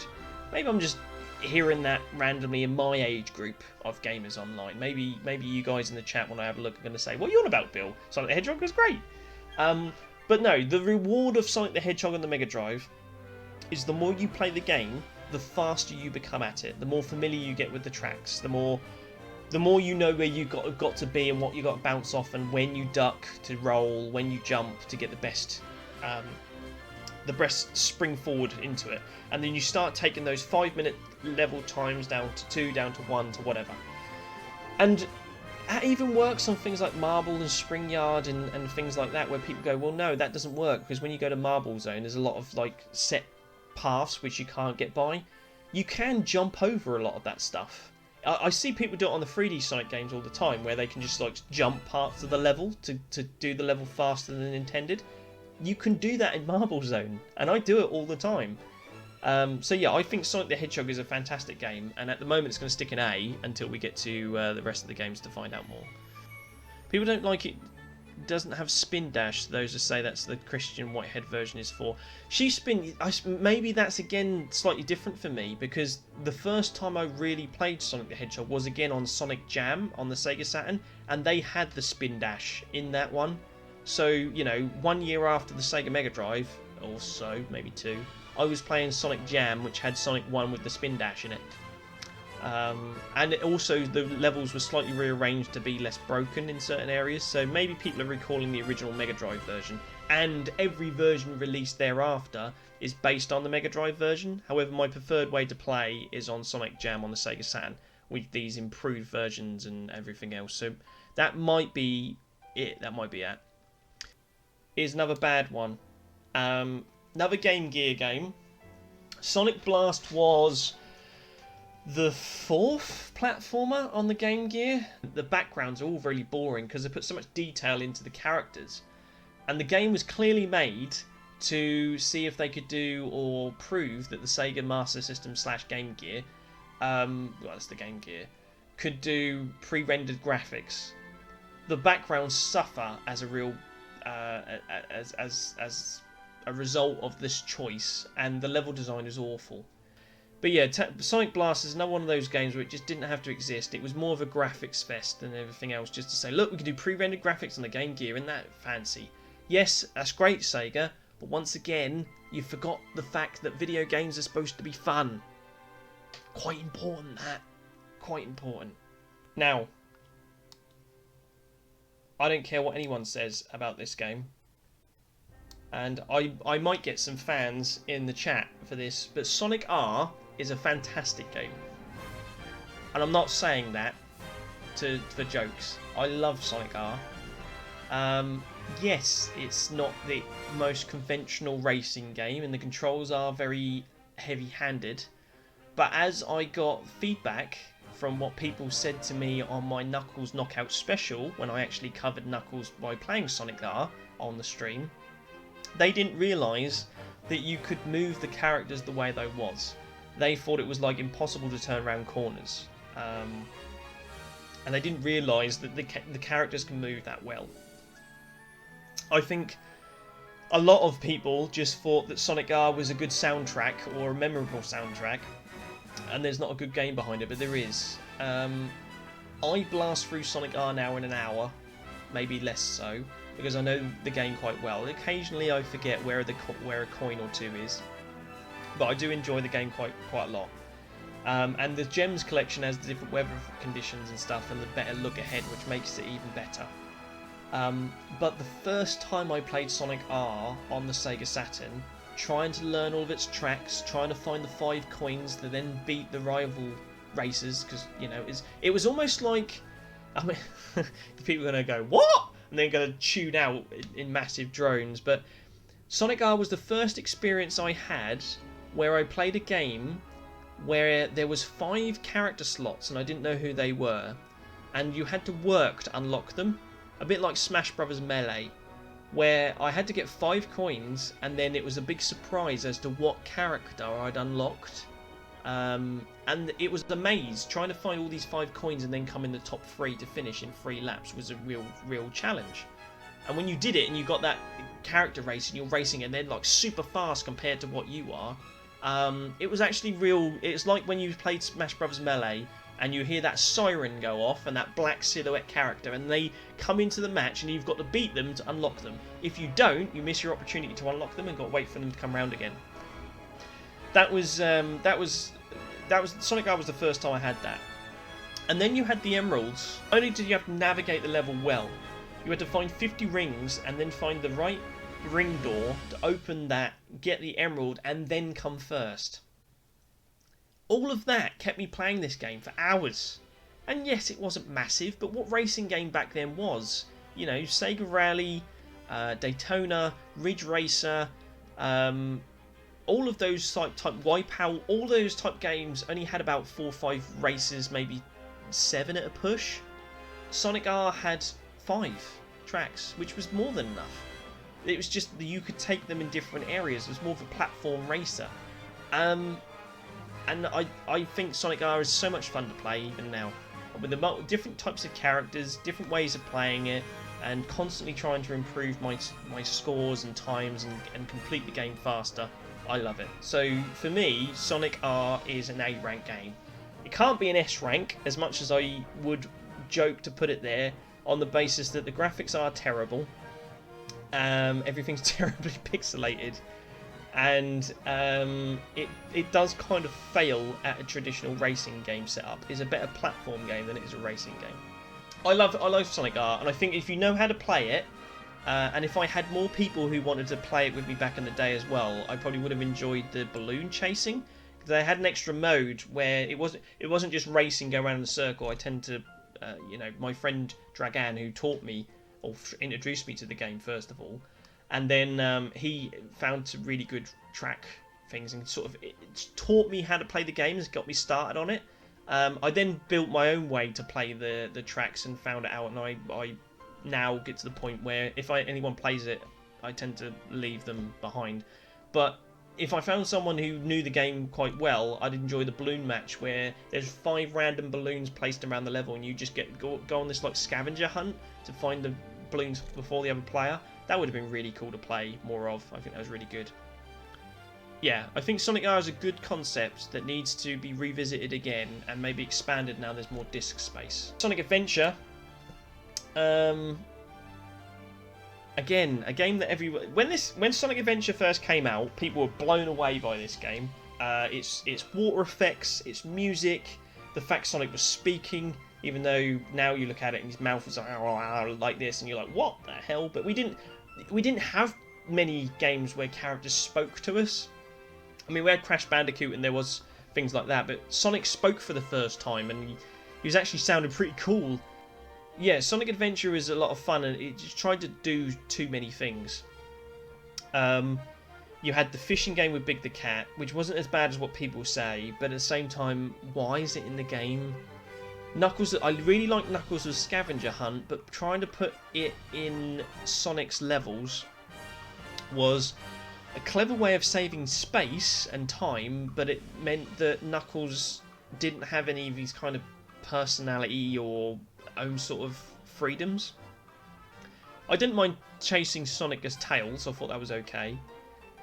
[SPEAKER 1] Maybe I'm just hearing that randomly in my age group of gamers online. Maybe you guys in the chat when I have a look are going to say, what are you on about, Bill? Sonic the Hedgehog was great. But no, the reward of Sonic the Hedgehog on the Mega Drive is the more you play the game, the faster you become at it, the more familiar you get with the tracks, the more you know where you got to be and what you got to bounce off, and when you duck to roll, when you jump to get the the breasts spring forward into it, and then you start taking those 5-minute level times down to 2, down to 1, to whatever. And that even works on things like Marble and Spring Yard and things like that, where people go, well, no, that doesn't work, because when you go to Marble Zone, there's a lot of like set paths which you can't get by. You can jump over a lot of that stuff. I see people do it on the 3D Sonic games all the time, where they can just like jump parts of the level to do the level faster than intended. You can do that in Marble Zone, and I do it all the time. So yeah, I think Sonic the Hedgehog is a fantastic game, and at the moment it's going to stick an A until we get to the rest of the games to find out more. People don't like it doesn't have spin dash. Those who say that's the Christian Whitehead version is for. Maybe that's again slightly different for me, because the first time I really played Sonic the Hedgehog was again on Sonic Jam on the Sega Saturn, and they had the spin dash in that one. So, you know, 1 year after the Sega Mega Drive, or so, maybe 2, I was playing Sonic Jam, which had Sonic 1 with the spin dash in it. And also the levels were slightly rearranged to be less broken in certain areas, so maybe people are recalling the original Mega Drive version, and every version released thereafter is based on the Mega Drive version. However, my preferred way to play is on Sonic Jam on the Sega Saturn with these improved versions and everything else, so that might be it. Here's another bad one. Another Game Gear game. Sonic Blast was the 4th platformer on the Game Gear. The backgrounds are all very boring because they put so much detail into the characters. And the game was clearly made to see if they could do or prove that the Sega Master System / Game Gear, well, that's the Game Gear, could do pre-rendered graphics. The backgrounds suffer as a real, as a result of this choice, and the level design is awful. But yeah, Sonic Blast is another one of those games where it just didn't have to exist. It was more of a graphics fest than everything else, just to say, look, we can do pre-rendered graphics on the Game Gear, isn't that fancy? Yes, that's great, Sega, but once again, you forgot the fact that video games are supposed to be fun. Quite important, that. Quite important. Now, I don't care what anyone says about this game, and I might get some fans in the chat for this, but Sonic R is a fantastic game. And I'm not saying that for jokes. I love Sonic R. Yes, it's not the most conventional racing game, and the controls are very heavy-handed, but as I got feedback from what people said to me on my Knuckles Knockout special, when I actually covered Knuckles by playing Sonic R on the stream, they didn't realise that you could move the characters the way they was. They thought it was like impossible to turn around corners, and they didn't realise that the characters can move that well. I think a lot of people just thought that Sonic R was a good soundtrack or a memorable soundtrack, and there's not a good game behind it, but there is. I blast through Sonic R now in an hour, maybe less so, because I know the game quite well. Occasionally I forget where a coin or two is, but I do enjoy the game quite a lot. And the Gems collection has the different weather conditions and stuff, and the better look ahead, which makes it even better. But the first time I played Sonic R on the Sega Saturn, trying to learn all of its tracks, trying to find the 5 coins to then beat the rival racers, because, you know, it was almost like, I mean, people are going to go, what? And they're going to tune out in massive drones, but Sonic R was the first experience I had where I played a game where there was 5 character slots and I didn't know who they were, and you had to work to unlock them, a bit like Smash Bros. Melee, where I had to get 5 coins and then it was a big surprise as to what character I'd unlocked. And it was a maze. Trying to find all these 5 coins and then come in the top 3 to finish in 3 laps was a real challenge. And when you did it and you got that character race and you're racing and they're like super fast compared to what you are, it was actually real. It's like when you played Smash Bros. Melee and you hear that siren go off and that black silhouette character, and they come into the match and you've got to beat them to unlock them. If you don't, you miss your opportunity to unlock them and got to wait for them to come round again. That was Sonic R was the first time I had that. And then you had the emeralds. Not only did you have to navigate the level well, you had to find 50 rings and then find the right ring door to open that, get the emerald, and then come first. All of that kept me playing this game for hours. And yes, it wasn't massive, but what racing game back then was? You know, Sega Rally, Daytona, Ridge Racer, all of those type Wipeout, all those type games only had about 4 or 5 races, maybe 7 at a push. Sonic R had 5 tracks, which was more than enough. It was just that you could take them in different areas. It was more of a platform racer. And I think Sonic R is so much fun to play even now. With the different types of characters, different ways of playing it, and constantly trying to improve my scores and times and complete the game faster. I love it. So for me, Sonic R is an A rank game. It can't be an S rank, as much as I would joke to put it there, on the basis that the graphics are terrible. Everything's terribly pixelated, and it does kind of fail at a traditional racing game setup. It's a better platform game than it is a racing game. I love Sonic R, and I think if you know how to play it, and if I had more people who wanted to play it with me back in the day as well, I probably would have enjoyed the balloon chasing. They had an extra mode where it wasn't just racing, go around in a circle. I tend to, my friend Dragan, who taught me or introduced me to the game first of all, and then he found some really good track things and sort of it taught me how to play the game and got me started on it. I then built my own way to play the tracks and found it out, and I now get to the point where if anyone plays it, I tend to leave them behind. But if I found someone who knew the game quite well, I'd enjoy the balloon match where there's 5 random balloons placed around the level and you just go on this like scavenger hunt to find the balloons before the other player. That would have been really cool to play more of. I think that was really good. Yeah, I think Sonic R is a good concept that needs to be revisited again and maybe expanded now there's more disk space. Sonic Adventure. Again, a game that when Sonic Adventure first came out, people were blown away by this game. Its water effects, its music, the fact Sonic was speaking, even though now you look at it and his mouth was like this, and you're like, what the hell? But we didn't have many games where characters spoke to us. I mean, we had Crash Bandicoot and there was things like that, but Sonic spoke for the first time, and he was actually sounding pretty cool. Yeah, Sonic Adventure is a lot of fun, and it just tried to do too many things. You had the fishing game with Big the Cat, which wasn't as bad as what people say, but at the same time, why is it in the game? Knuckles, I really like Knuckles' scavenger hunt, but trying to put it in Sonic's levels was a clever way of saving space and time, but it meant that Knuckles didn't have any of his kind of personality or own sort of freedoms. I didn't mind chasing Sonic as Tails, I thought that was okay.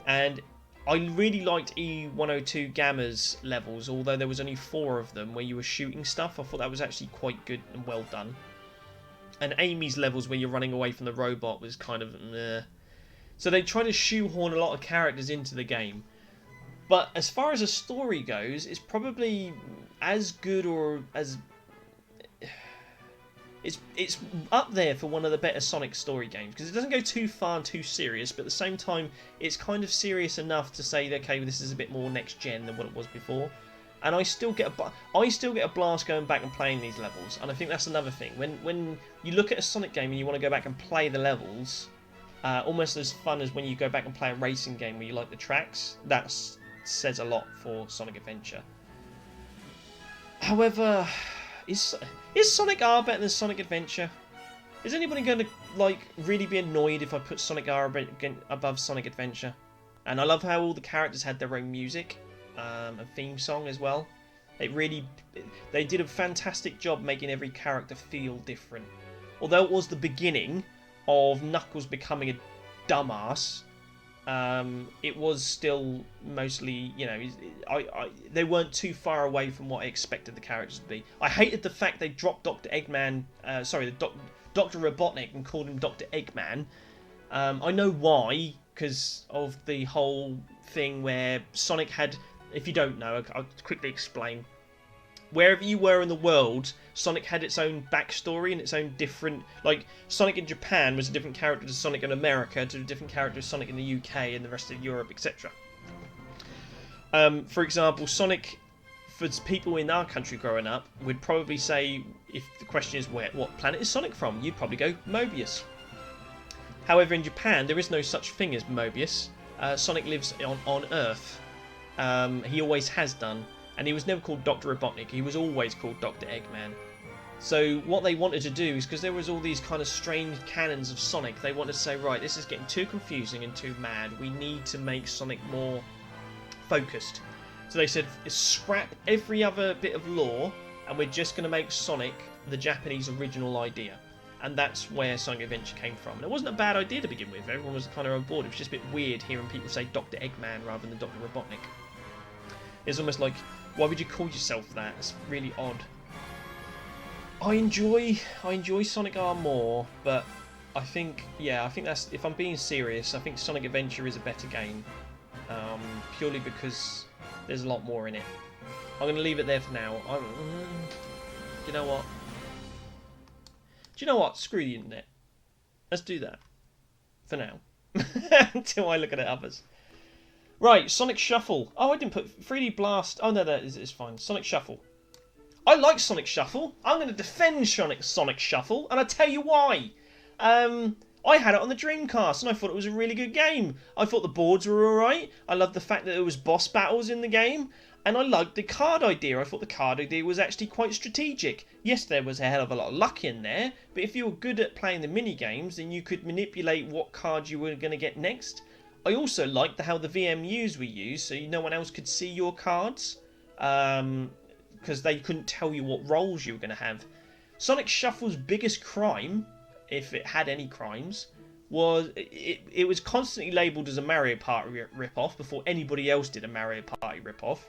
[SPEAKER 1] And I really liked E102 Gamma's levels, although there was only 4 of them where you were shooting stuff. I thought that was actually quite good and well done. And Amy's levels where you're running away from the robot was kind of meh. So they try to shoehorn a lot of characters into the game. But as far as a story goes, it's probably as good or as... It's up there for one of the better Sonic story games, because it doesn't go too far and too serious, but at the same time it's kind of serious enough to say, okay, this is a bit more next gen than what it was before. And I still get a blast going back and playing these levels, and I think that's another thing. When you look at a Sonic game and you want to go back and play the levels, almost as fun as when you go back and play a racing game where you like the tracks, that says a lot for Sonic Adventure. However, is Sonic R better than Sonic Adventure? Is anybody going to really be annoyed if I put Sonic R above Sonic Adventure? And I love how all the characters had their own music, a theme song as well. They did a fantastic job making every character feel different. Although it was the beginning of Knuckles becoming a dumbass, it was still mostly, they weren't too far away from what I expected the characters to be. I hated the fact they dropped Dr. Robotnik and called him Dr. Eggman. I know why, because of the whole thing where Sonic had, if you don't know, I'll quickly explain. wherever you were in the world, Sonic had its own backstory and its own different... Like, Sonic in Japan was a different character to Sonic in America, to a different character to Sonic in the UK and the rest of Europe, etc. For example, Sonic, for people in our country growing up, would probably say, if the question is what planet is Sonic from, you'd probably go Mobius. However, in Japan, there is no such thing as Mobius. Sonic lives on Earth. He always has done. And he was never called Dr. Robotnik, he was always called Dr. Eggman. So what they wanted to do is, because there was all these kind of strange canons of Sonic, they wanted to say, right, this is getting too confusing and too mad, we need to make Sonic more focused. So they said, scrap every other bit of lore, and we're just going to make Sonic the Japanese original idea. And that's where Sonic Adventure came from. And it wasn't a bad idea to begin with, everyone was kind of on board. It was just a bit weird hearing people say Dr. Eggman rather than Dr. Robotnik. It's almost like, why would you call yourself that? It's really odd. I enjoy Sonic R more, but I think that's, if I'm being serious, I think Sonic Adventure is a better game. Purely because there's a lot more in it. I'm going to leave it there for now. You know what? Do you know what? Screw the internet. Let's do that. For now. Until I look at others. Right, Sonic Shuffle. Oh, I didn't put 3D Blast. Oh, no, that is fine. Sonic Shuffle. I like Sonic Shuffle. I'm going to defend Sonic Shuffle, and I'll tell you why. I had it on the Dreamcast, and I thought it was a really good game. I thought the boards were alright. I loved the fact that there was boss battles in the game. And I liked the card idea. I thought the card idea was actually quite strategic. Yes, there was a hell of a lot of luck in there, but if you were good at playing the mini-games, then you could manipulate what cards you were going to get next. I also liked how the VMUs were used, so no one else could see your cards, because they couldn't tell you what roles you were going to have. Sonic Shuffle's biggest crime, if it had any crimes, was it was constantly labelled as a Mario Party rip-off before anybody else did a Mario Party rip-off.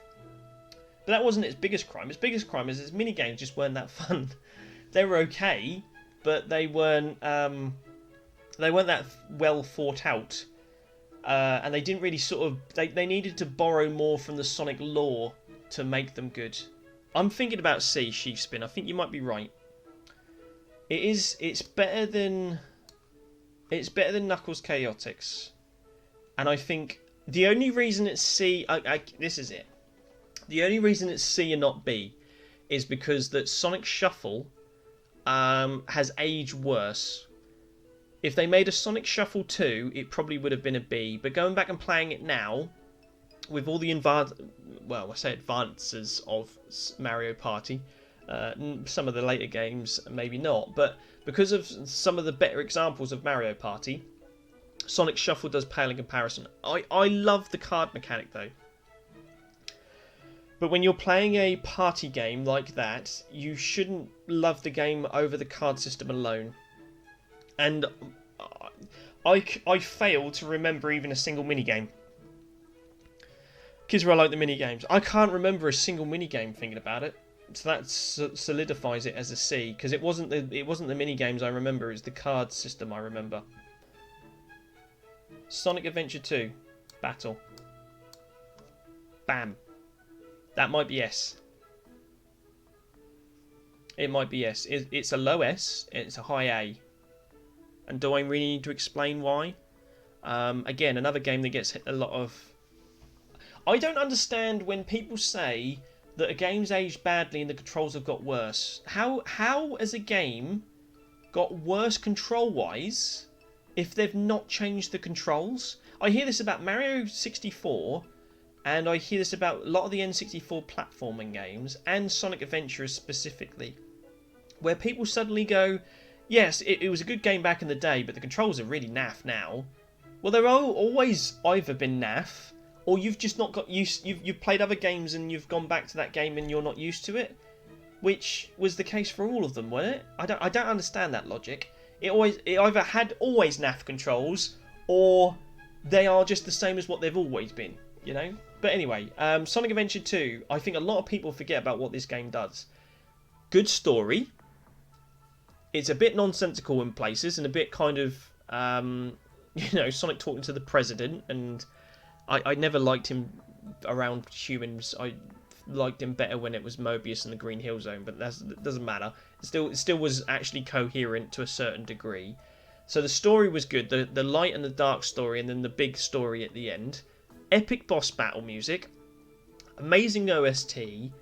[SPEAKER 1] But that wasn't its biggest crime. Its biggest crime is its mini-games just weren't that fun. They were okay, but they weren't that well thought out. And they didn't really sort of... They needed to borrow more from the Sonic lore to make them good. I'm thinking about C, Sheaf Spin. I think you might be right. It's better than Knuckles Chaotix. And I think the only reason it's C... this is it. The only reason it's C and not B is because that Sonic Shuffle has aged worse. If they made a Sonic Shuffle 2, it probably would have been a B. But going back and playing it now, with all the advances of Mario Party, some of the later games maybe not, but because of some of the better examples of Mario Party, Sonic Shuffle does pale in comparison. I love the card mechanic though. But when you're playing a party game like that, you shouldn't love the game over the card system alone. And I fail to remember even a single minigame. Kids where I like the minigames. I can't remember a single minigame thinking about it. So that solidifies it as a C, because it wasn't the minigames I remember, it's the card system I remember. Sonic Adventure 2. Battle. Bam. That might be S. It might be S. It's a low S, it's a high A. And do I really need to explain why? Again, another game that gets a lot of... I don't understand when people say that a game's aged badly and the controls have got worse. How has a game got worse control-wise if they've not changed the controls? I hear this about Mario 64, and I hear this about a lot of the N64 platforming games, and Sonic Adventure specifically, where people suddenly go, yes, it was a good game back in the day, but the controls are really naff now. Well, they've always either been naff, or you've just not got used. You've played other games and you've gone back to that game and you're not used to it, which was the case for all of them, wasn't it? I don't understand that logic. It either had always naff controls, or they are just the same as what they've always been, you know. But anyway, Sonic Adventure 2. I think a lot of people forget about what this game does. Good story. It's a bit nonsensical in places and a bit kind of, Sonic talking to the president, and I never liked him around humans. liked him better when it was Mobius and the Green Hill Zone, but that doesn't matter. It still was actually coherent to a certain degree. So the story was good, the light and the dark story, and then the big story at the end. Epic boss battle music, amazing OST,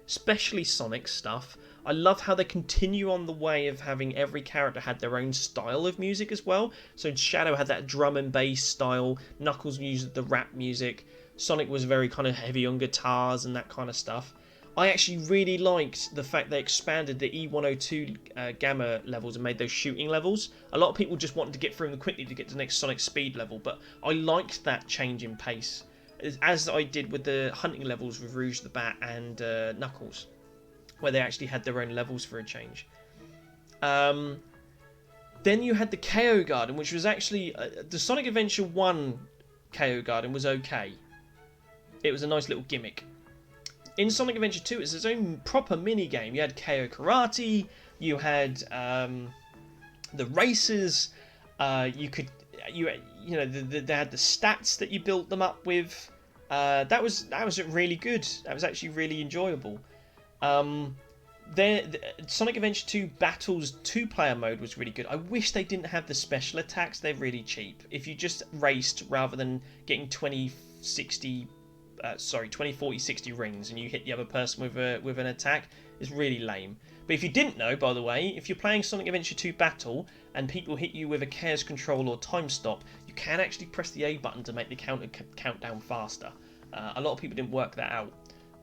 [SPEAKER 1] especially Sonic stuff. I love how they continue on the way of having every character had their own style of music as well. So Shadow had that drum and bass style, Knuckles used the rap music, Sonic was very kind of heavy on guitars and that kind of stuff. I actually really liked the fact they expanded the E102 Gamma levels and made those shooting levels. A lot of people just wanted to get through them quickly to get to the next Sonic speed level, but I liked that change in pace, as I did with the hunting levels with Rouge the Bat and Knuckles, where they actually had their own levels for a change. Then you had the KO Garden, which was actually... the Sonic Adventure 1 KO Garden was okay. It was a nice little gimmick. In Sonic Adventure 2, it's its own proper mini-game. You had KO Karate, you had the races, they had the stats that you built them up with. That was really good. That was actually really enjoyable. Sonic Adventure 2 Battles 2-player mode was really good. I wish they didn't have the special attacks. They're really cheap. If you just raced rather than getting 20, 40, 60 rings and you hit the other person with an attack, is really lame. But if you didn't know, by the way, if you're playing Sonic Adventure 2 Battle and people hit you with a Chaos Control or Time Stop, you can actually press the A button to make the count down faster. A lot of people didn't work that out.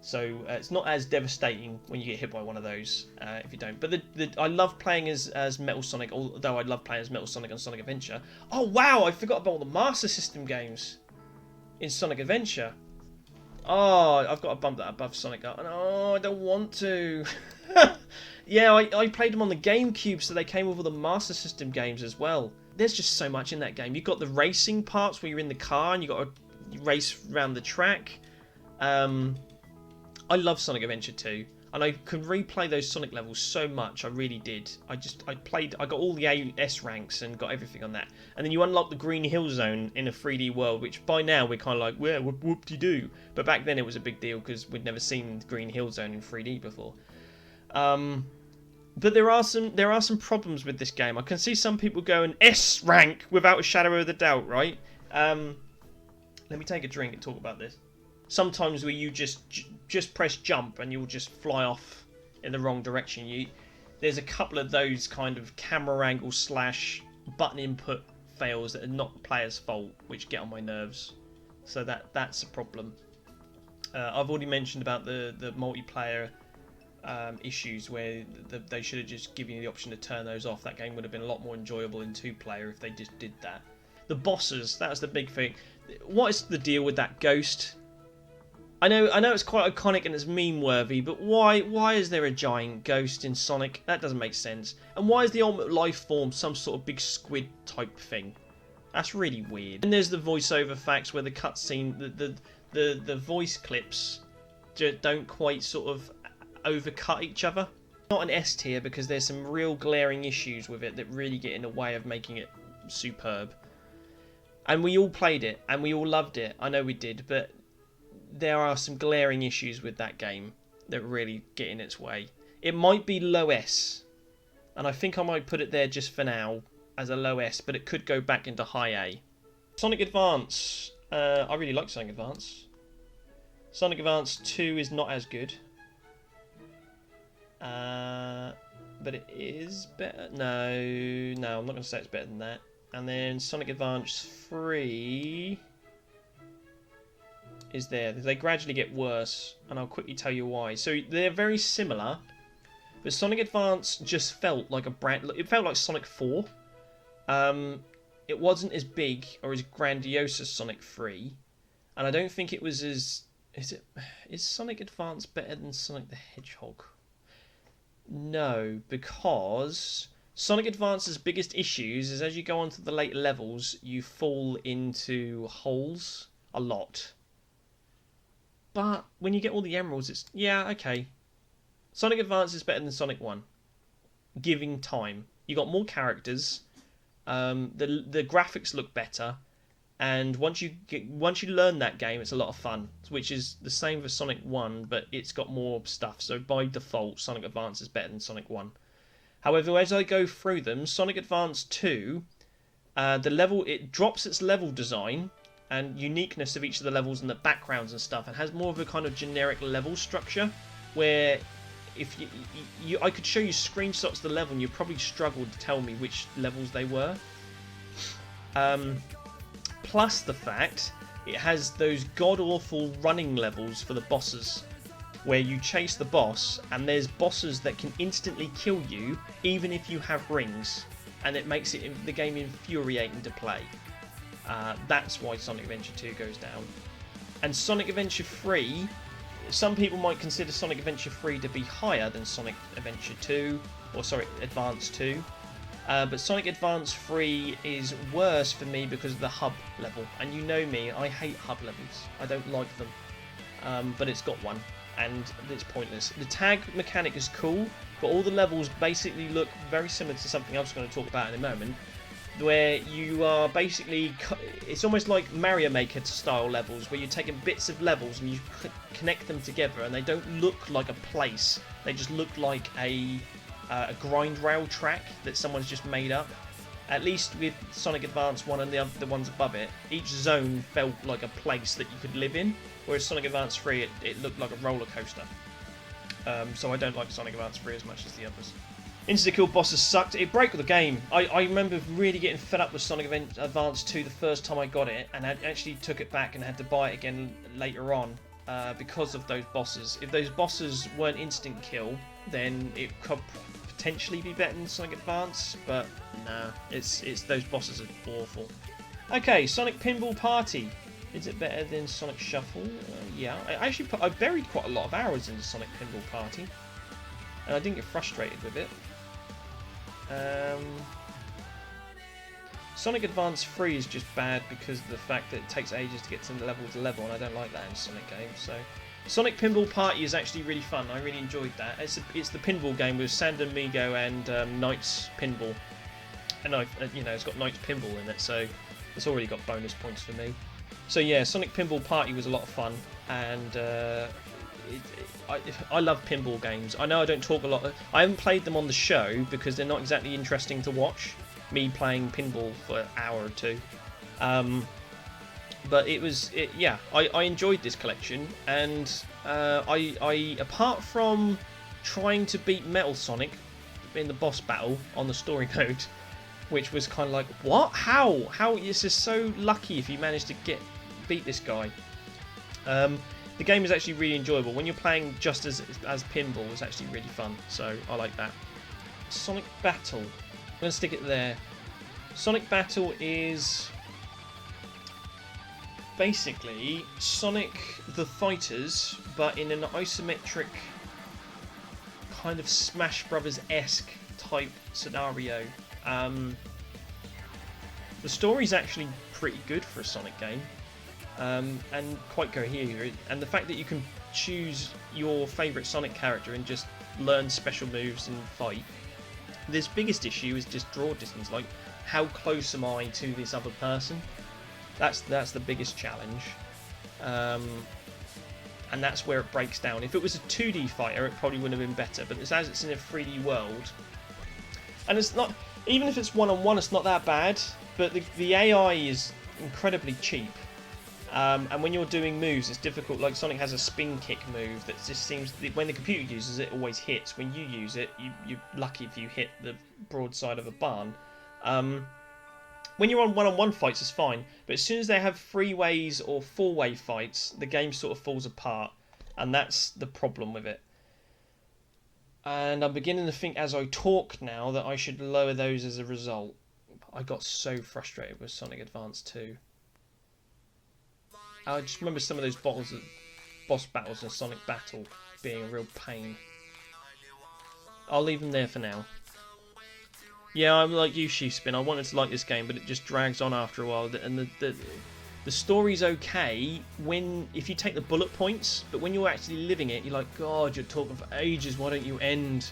[SPEAKER 1] So it's not as devastating when you get hit by one of those if you don't. But I love playing as Metal Sonic, although I love playing as Metal Sonic on Sonic Adventure. Oh wow, I forgot about all the Master System games in Sonic Adventure. Oh, I've got to bump that above Sonic Art. Oh, I don't want to. Yeah, I played them on the GameCube, so they came with all the Master System games as well. There's just so much in that game. You've got the racing parts where you're in the car and you've got to race around the track. I love Sonic Adventure 2, and I could replay those Sonic levels so much. I really did. I got all the S ranks and got everything on that. And then you unlock the Green Hill Zone in a 3D world, which by now we're kind of like, well, whoop-de-doo. But back then it was a big deal because we'd never seen the Green Hill Zone in 3D before. But there are some problems with this game. I can see some people going S rank without a shadow of a doubt, right? Let me take a drink and talk about this. Sometimes where you just press jump and you'll just fly off in the wrong direction. There's a couple of those kind of camera angle / button input fails that are not the player's fault, which get on my nerves. So that's a problem. I've already mentioned about the multiplayer issues where they should have just given you the option to turn those off. That game would have been a lot more enjoyable in 2-player if they just did that. The bosses, that's the big thing. What is the deal with that ghost? I know it's quite iconic and it's meme-worthy, but why is there a giant ghost in Sonic? That doesn't make sense. And why is the ultimate life form some sort of big squid type thing? That's really weird. And there's the voiceover facts where the cutscene, the voice clips don't quite sort of overcut each other. Not an S tier because there's some real glaring issues with it that really get in the way of making it superb. And we all played it and we all loved it. I know we did, but there are some glaring issues with that game that really get in its way. It might be low S, and I think I might put it there just for now as a low S, but it could go back into high A. Sonic Advance. I really like Sonic Advance. Sonic Advance 2 is not as good. But it is better. No, I'm not going to say it's better than that. And then Sonic Advance 3... is there. They gradually get worse, and I'll quickly tell you why. So they're very similar, but Sonic Advance just felt like it felt like Sonic 4. It wasn't as big or as grandiose as Sonic 3, and I don't think it was as... Is Sonic Advance better than Sonic the Hedgehog? No, because Sonic Advance's biggest issues is as you go on to the later levels, you fall into holes a lot. But when you get all the emeralds, it's... yeah, okay. Sonic Advance is better than Sonic 1. Giving time. You got more characters. The graphics look better. And once you learn that game, it's a lot of fun. Which is the same for Sonic 1, but it's got more stuff. So by default, Sonic Advance is better than Sonic 1. However, as I go through them, Sonic Advance 2, it drops its level design and uniqueness of each of the levels and the backgrounds and stuff, and has more of a kind of generic level structure where if I could show you screenshots of the level and you'd probably struggle to tell me which levels they were. Plus the fact it has those god-awful running levels for the bosses where you chase the boss and there's bosses that can instantly kill you even if you have rings, and it makes the game infuriating to play. That's why Sonic Adventure 2 goes down. And Sonic Adventure 3, some people might consider Sonic Adventure 3 to be higher than Sonic Adventure 2, or sorry, Advance 2. But Sonic Advance 3 is worse for me because of the hub level. And you know me, I hate hub levels. I don't like them. But it's got one, and it's pointless. The tag mechanic is cool, but all the levels basically look very similar to something I was going to talk about in a moment, where you are basically... It's almost like Mario Maker style levels, where you're taking bits of levels and you connect them together, and they don't look like a place. They just look like a grind rail track that someone's just made up. At least with Sonic Advance 1 and the ones above it, each zone felt like a place that you could live in, whereas Sonic Advance 3, it looked like a roller coaster. So I don't like Sonic Advance 3 as much as the others. Insta-kill bosses sucked. It broke the game. I remember really getting fed up with Sonic Advance 2 the first time I got it, and I actually took it back and had to buy it again later on because of those bosses. If those bosses weren't instant kill, then it could potentially be better than Sonic Advance, but no, it's those bosses are awful. Okay, Sonic Pinball Party. Is it better than Sonic Shuffle? Yeah, I buried quite a lot of hours into Sonic Pinball Party, and I didn't get frustrated with it. Sonic Advance 3 is just bad because of the fact that it takes ages to get to level, and I don't like that in Sonic games. So, Sonic Pinball Party is actually really fun. I really enjoyed that. It's the pinball game with San Domingo and Knights Pinball, and it's got Knights Pinball in it, so it's already got bonus points for me. So yeah, Sonic Pinball Party was a lot of fun, and I love pinball games. I know I don't talk a lot. I haven't played them on the show because they're not exactly interesting to watch. Me playing pinball for an hour or two. But I enjoyed this collection, and I apart from trying to beat Metal Sonic in the boss battle on the story mode, which was kind of like, what? How? This is so lucky if you manage to beat this guy. The game is actually really enjoyable. When you're playing just as pinball, it's actually really fun. So I like that. Sonic Battle. I'm going to stick it there. Sonic Battle is basically Sonic the Fighters, but in an isometric kind of Smash Brothers-esque type scenario. The story's actually pretty good for a Sonic game, and quite coherent. And the fact that you can choose your favourite Sonic character and just learn special moves and fight. This biggest issue is just draw distance. Like, how close am I to this other person? That's the biggest challenge, and that's where it breaks down. If it was a 2D fighter, it probably wouldn't have been better. But as it's in a 3D world, and it's not, even if it's one-on-one, it's not that bad. But the AI is incredibly cheap, and when you're doing moves, it's difficult. Like Sonic has a spin kick move that just seems, when the computer uses it, always hits. When you use it, you're lucky if you hit the broadside of a barn. When you're on one-on-one fights, it's fine, but as soon as they have three-ways or four-way fights, the game sort of falls apart, and that's the problem with it. And I'm beginning to think as I talk now that I should lower those as a result. I got so frustrated with Sonic Advance 2. I just remember some of those boss battles in Sonic Battle being a real pain. I'll leave them there for now. Yeah, I'm like you, Sheepspin. I wanted to like this game, but it just drags on after a while. And the story's okay if you take the bullet points, but when you're actually living it, you're like, God, you're talking for ages. Why don't you end?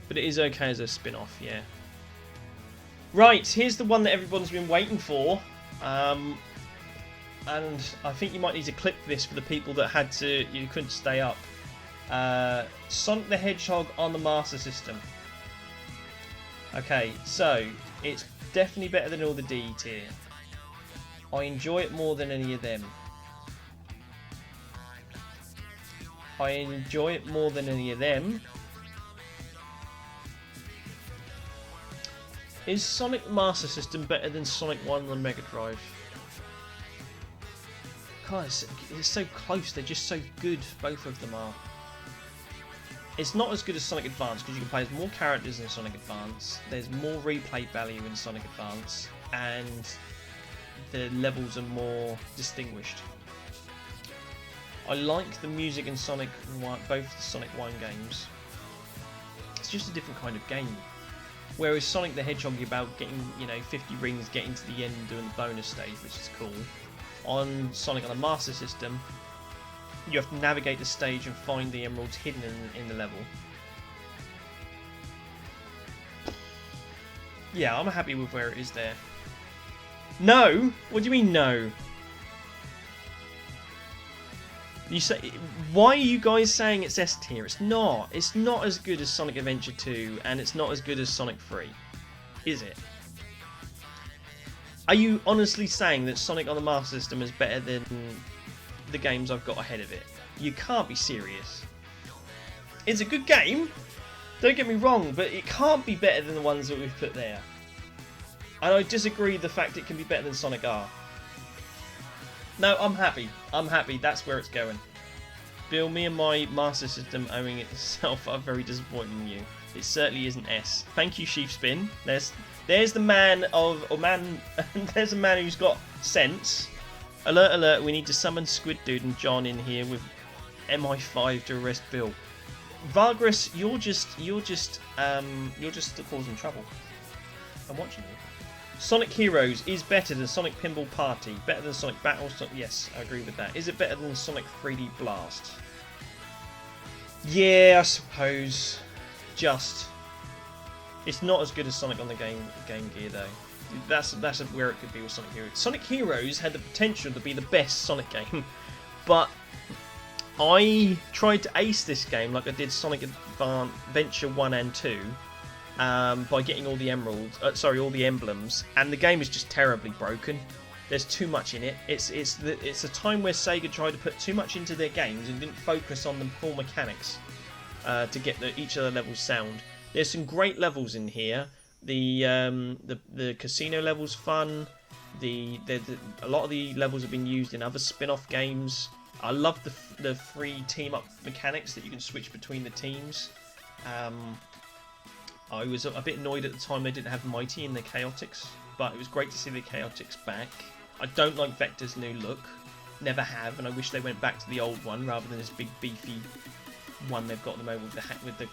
[SPEAKER 1] But it is okay as a spin-off, yeah. Right, here's the one that everyone's been waiting for. And I think you might need to clip this for the people that you couldn't stay up. Sonic the Hedgehog on the Master System. Okay, so it's definitely better than all the D tier. I enjoy it more than any of them. I enjoy it more than any of them. Is Sonic Master System better than Sonic 1 on the Mega Drive? God, it's so close. They're just so good. Both of them are. It's not as good as Sonic Advance because you can play as more characters in Sonic Advance. There's more replay value in Sonic Advance, and the levels are more distinguished. I like the music in Sonic 1, both the Sonic 1 games. It's just a different kind of game. Whereas Sonic the Hedgehog, you're about getting, 50 rings, getting to the end, doing the bonus stage, which is cool. On Sonic on the Master System, you have to navigate the stage and find the emeralds hidden in the level. Yeah, I'm happy with where it is there. No? What do you mean no? You say, why are you guys saying it's S tier? It's not. It's not as good as Sonic Adventure 2, and it's not as good as Sonic 3. Is it? Are you honestly saying that Sonic on the Master System is better than the games I've got ahead of it? You can't be serious. It's a good game, don't get me wrong, but it can't be better than the ones that we've put there. And I disagree the fact it can be better than Sonic R. No, I'm happy. I'm happy. That's where it's going. Bill, me and my Master System owing it itself are very disappointed in you. It certainly isn't S. Thank you, Sheepspin. There's the man there's a man who's got sense. Alert, alert, we need to summon Squid Dude and John in here with MI5 to arrest Bill. Vargas, you're just causing trouble. I'm watching you. Sonic Heroes is better than Sonic Pinball Party. Better than Sonic Battle. Yes, I agree with that. Is it better than Sonic 3D Blast? Yeah, I suppose. Just. It's not as good as Sonic on the Game Gear though. That's where it could be with Sonic Heroes. Sonic Heroes had the potential to be the best Sonic game, but I tried to ace this game like I did Sonic Adventure 1 and 2 by getting all the all the emblems, and the game is just terribly broken. There's too much in it. It's a time where Sega tried to put too much into their games and didn't focus on the full mechanics to get each of the levels sound. There's some great levels in here. The casino level's fun. A lot of the levels have been used in other spin-off games. I love the free team-up mechanics that you can switch between the teams. I was a bit annoyed at the time they didn't have Mighty in the Chaotix, but it was great to see the Chaotix back. I don't like Vector's new look. Never have, and I wish they went back to the old one rather than this big beefy one they've got at the moment with the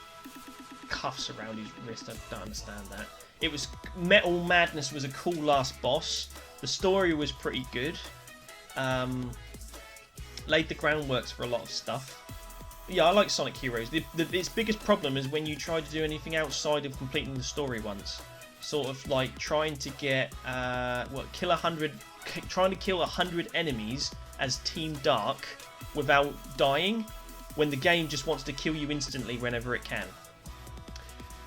[SPEAKER 1] cuffs around his wrist. I don't understand that. It was Metal Madness was a cool last boss. The story was pretty good. Laid the groundworks for a lot of stuff. Yeah, I like Sonic Heroes. Its biggest problem is when you try to do anything outside of completing the story once. Sort of like trying to get trying to kill 100 enemies as Team Dark without dying, when the game just wants to kill you instantly whenever it can.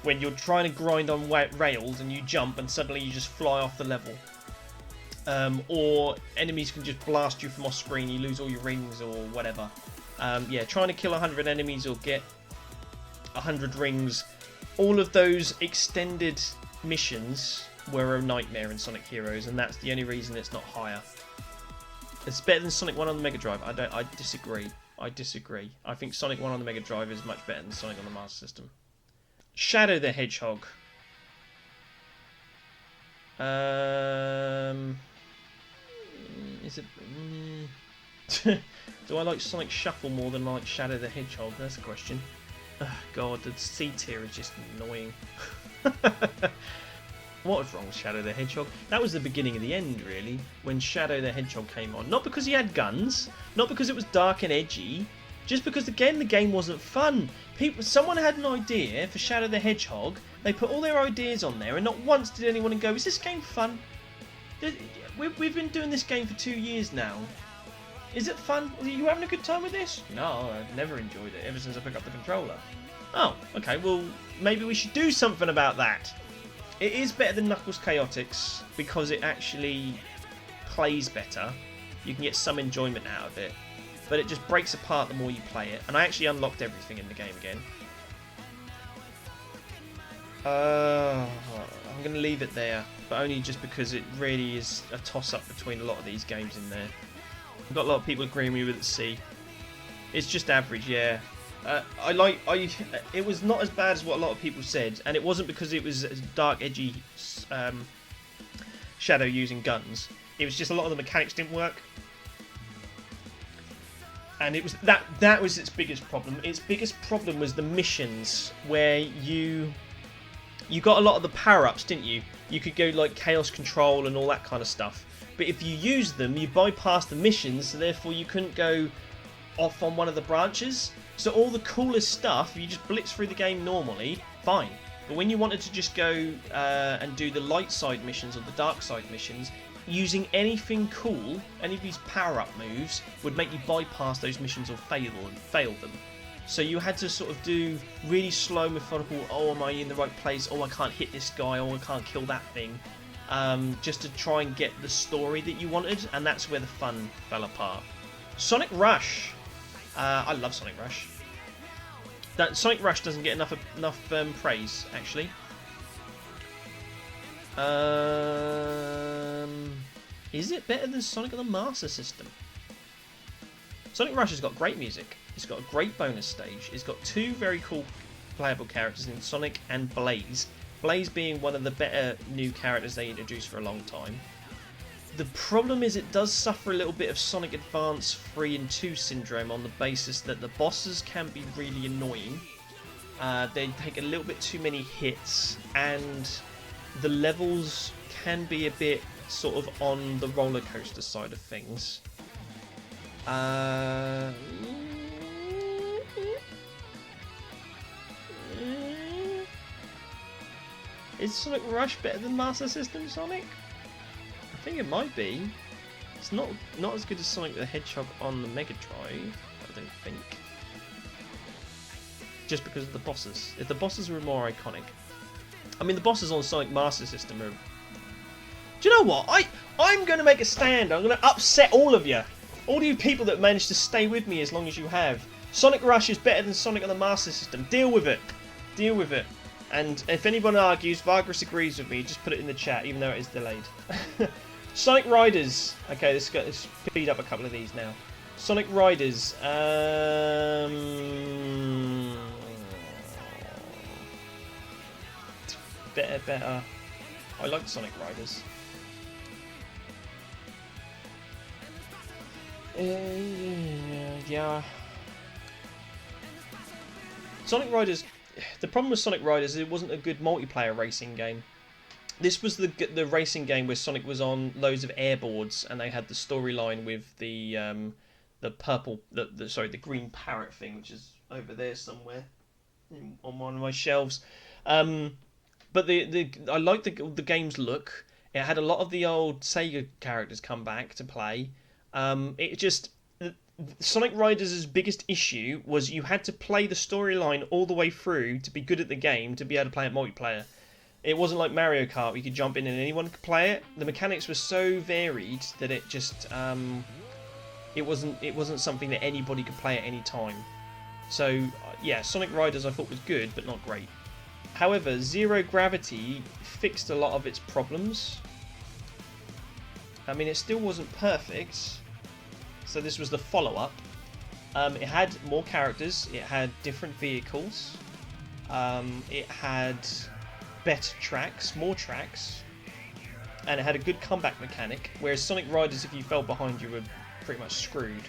[SPEAKER 1] When you're trying to grind on rails and you jump and suddenly you just fly off the level. Or enemies can just blast you from off screen, you lose all your rings or whatever. Yeah, trying to kill 100 enemies or get 100 rings. All of those extended missions were a nightmare in Sonic Heroes, and that's the only reason it's not higher. It's better than Sonic 1 on the Mega Drive. I disagree. I think Sonic 1 on the Mega Drive is much better than Sonic on the Master System. Shadow the Hedgehog. Is it? Do I like Sonic Shuffle more than I like Shadow the Hedgehog? That's the question. Oh, God, the C tier is just annoying. What was wrong with Shadow the Hedgehog? That was the beginning of the end, really, when Shadow the Hedgehog came on. Not because he had guns, not because it was dark and edgy, just because, again, the game wasn't fun. Someone had an idea for Shadow the Hedgehog, they put all their ideas on there, and not once did anyone go, is this game fun? We've been doing this game for 2 years now. Is it fun? Are you having a good time with this? No, I've never enjoyed it ever since I picked up the controller. Oh, okay, well, maybe we should do something about that. It is better than Knuckles Chaotix because it actually plays better. You can get some enjoyment out of it, but it just breaks apart the more you play it. And I actually unlocked everything in the game again. I'm going to leave it there, but only just because it really is a toss-up between a lot of these games in there. I've got a lot of people agreeing with me with the C. It's just average, yeah. It was not as bad as what a lot of people said, and it wasn't because it was dark, edgy Shadow using guns. It was just a lot of the mechanics didn't work, and it was that was its biggest problem. Its biggest problem was the missions where you got a lot of the power-ups, didn't you? You could go like Chaos Control and all that kind of stuff. But if you used them, you bypassed the missions, so therefore you couldn't go off on one of the branches. So all the coolest stuff, if you just blitz through the game normally, fine. But when you wanted to just go and do the light side missions or the dark side missions, using anything cool, any of these power-up moves, would make you bypass those missions or fail them. So you had to sort of do really slow, methodical, oh, am I in the right place? Oh, I can't hit this guy. Oh, I can't kill that thing. Just to try and get the story that you wanted, and that's where the fun fell apart. Sonic Rush. I love Sonic Rush. Sonic Rush doesn't get enough praise, actually. Is it better than Sonic on the Master System? Sonic Rush has got great music. It's got a great bonus stage. It's got 2 very cool playable characters in Sonic and Blaze. Blaze being one of the better new characters they introduced for a long time. The problem is it does suffer a little bit of Sonic Advance 3 and 2 syndrome on the basis that the bosses can be really annoying. They take a little bit too many hits, and the levels can be a bit sort of on the roller coaster side of things. Is Sonic Rush better than Master System Sonic? I think it might be. It's not as good as Sonic the Hedgehog on the Mega Drive, I don't think. Just because of the bosses. If the bosses were more iconic. I mean, the bosses on Sonic Master System are... Do you know what? I'm going to make a stand. I'm going to upset all of you. All you people that managed to stay with me as long as you have. Sonic Rush is better than Sonic on the Master System. Deal with it. Deal with it. And if anyone argues, Vargas agrees with me, just put it in the chat, even though it is delayed. Sonic Riders. Okay, let's speed up a couple of these now. Sonic Riders. Better. I like Sonic Riders. Yeah. Sonic Riders. The problem with Sonic Riders is it wasn't a good multiplayer racing game. This was the racing game where Sonic was on loads of airboards, and they had the storyline with the purple, the green parrot thing, which is over there somewhere on one of my shelves. But I like the game's look. It had a lot of the old Sega characters come back to play. Sonic Riders' biggest issue was you had to play the storyline all the way through to be good at the game to be able to play it multiplayer. It wasn't like Mario Kart where you could jump in and anyone could play it. The mechanics were so varied that it just it wasn't something that anybody could play at any time. So yeah, Sonic Riders I thought was good but not great. However, Zero Gravity fixed a lot of its problems. I mean, it still wasn't perfect. So this was the follow-up. It had more characters. It had different vehicles. It had better tracks, more tracks. And it had a good comeback mechanic. Whereas Sonic Riders, if you fell behind, you were pretty much screwed.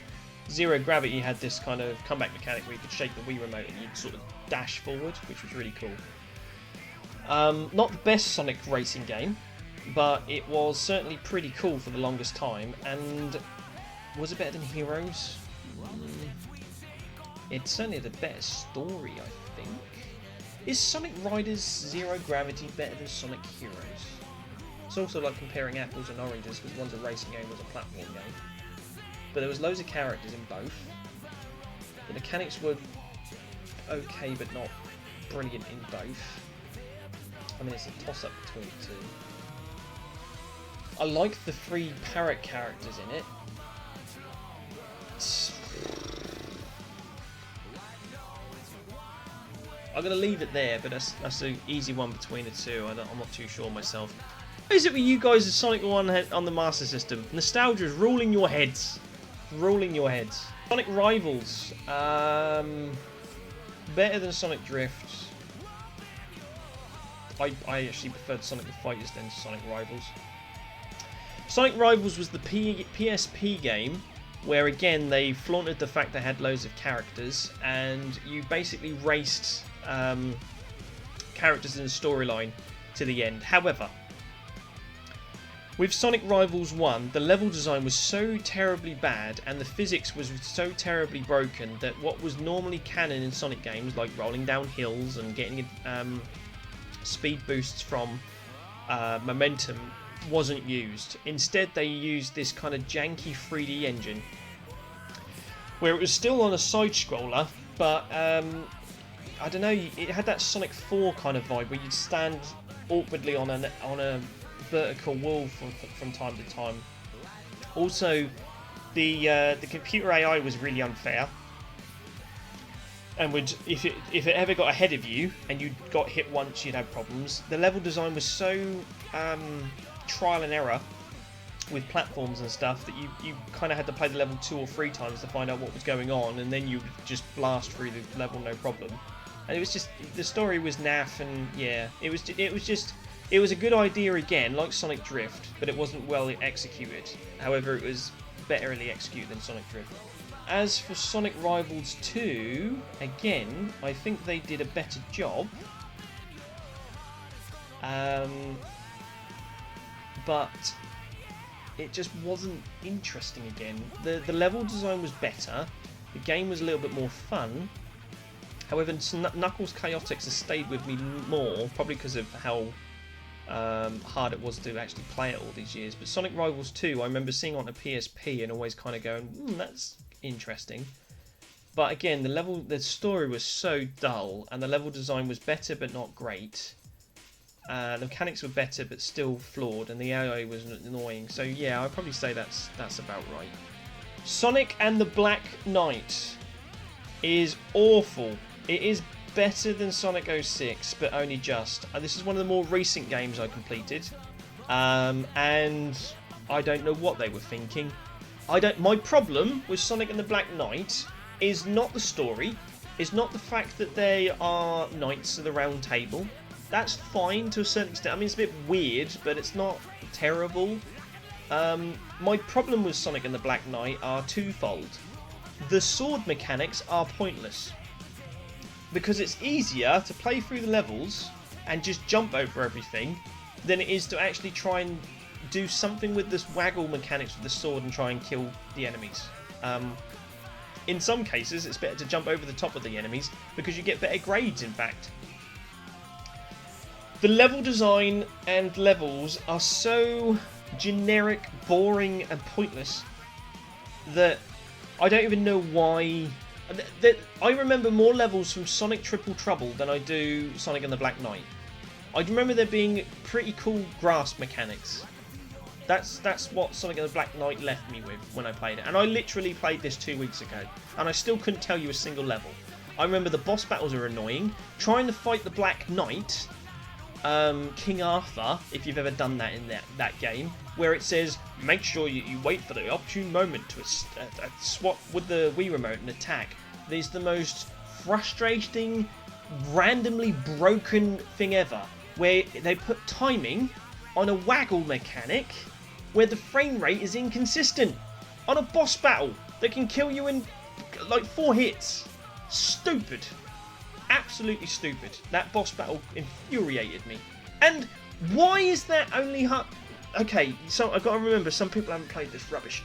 [SPEAKER 1] Zero Gravity had this kind of comeback mechanic where you could shake the Wii remote and you'd sort of dash forward, which was really cool. Not the best Sonic racing game, but it was certainly pretty cool for the longest time. And was it better than Heroes? It certainly had a better story, I think. Is Sonic Riders Zero Gravity better than Sonic Heroes? It's also like comparing apples and oranges, because one's a racing game, one's a platform game. But there was loads of characters in both. The mechanics were okay, but not brilliant in both. I mean, it's a toss-up between the two. I like the 3 parrot characters in it. I'm going to leave it there, but that's an easy one between the two. I'm not too sure myself. How is it with you guys, the Sonic 1 on the Master System? Nostalgia is ruling your heads. Ruling your heads. Sonic Rivals. Better than Sonic Drift. I actually preferred Sonic the Fighters than Sonic Rivals. Sonic Rivals was the PSP game where, again, they flaunted the fact they had loads of characters, and you basically raced characters in the storyline to the end. However, with Sonic Rivals 1, the level design was so terribly bad and the physics was so terribly broken that what was normally canon in Sonic games, like rolling down hills and getting speed boosts from momentum, wasn't used. Instead, they used this kind of janky 3D engine where it was still on a side-scroller, but I don't know, it had that Sonic 4 kind of vibe where you'd stand awkwardly on a vertical wall from time to time. Also, the computer AI was really unfair, and would if it ever got ahead of you and you got hit once, you'd have problems. The level design was so trial and error with platforms and stuff that you kind of had to play the level 2 or 3 times to find out what was going on, and then you would just blast through the level no problem. And it was just, the story was naff, and yeah, it was a good idea again, like Sonic Drift, but it wasn't well executed. However, it was betterly executed than Sonic Drift. As for Sonic Rivals 2, again, I think they did a better job. But it just wasn't interesting again. The level design was better, the game was a little bit more fun. However, Knuckles Chaotix has stayed with me more, probably because of how hard it was to actually play it all these years. But Sonic Rivals 2, I remember seeing on a PSP and always kind of going, that's interesting. But again, the story was so dull, and the level design was better but not great. The mechanics were better but still flawed, and the AI was annoying. So yeah, I'd probably say that's about right. Sonic and the Black Knight is awful. It is better than Sonic 06, but only just. This is one of the more recent games I completed, and I don't know what they were thinking. My problem with Sonic and the Black Knight is not the story, is not the fact that they are Knights of the Round Table. That's fine to a certain extent. I mean, it's a bit weird, but it's not terrible. My problem with Sonic and the Black Knight are twofold. The sword mechanics are pointless, because it's easier to play through the levels and just jump over everything than it is to actually try and do something with this waggle mechanics with the sword and try and kill the enemies. In some cases, it's better to jump over the top of the enemies because you get better grades, in fact. The level design and levels are so generic, boring and pointless that I don't even know why. I remember more levels from Sonic Triple Trouble than I do Sonic and the Black Knight. I remember there being pretty cool grasp mechanics. That's what Sonic and the Black Knight left me with when I played it. And I literally played this 2 weeks ago, and I still couldn't tell you a single level. I remember the boss battles are annoying. Trying to fight the Black Knight, King Arthur, if you've ever done that in that game, where it says, make sure you wait for the opportune moment to swap with the Wii Remote and attack. There's the most frustrating, randomly broken thing ever, where they put timing on a waggle mechanic where the frame rate is inconsistent on a boss battle that can kill you in like 4 hits. Stupid. Absolutely stupid. That boss battle infuriated me. And why is that only okay, so I've got to remember, some people haven't played this rubbish.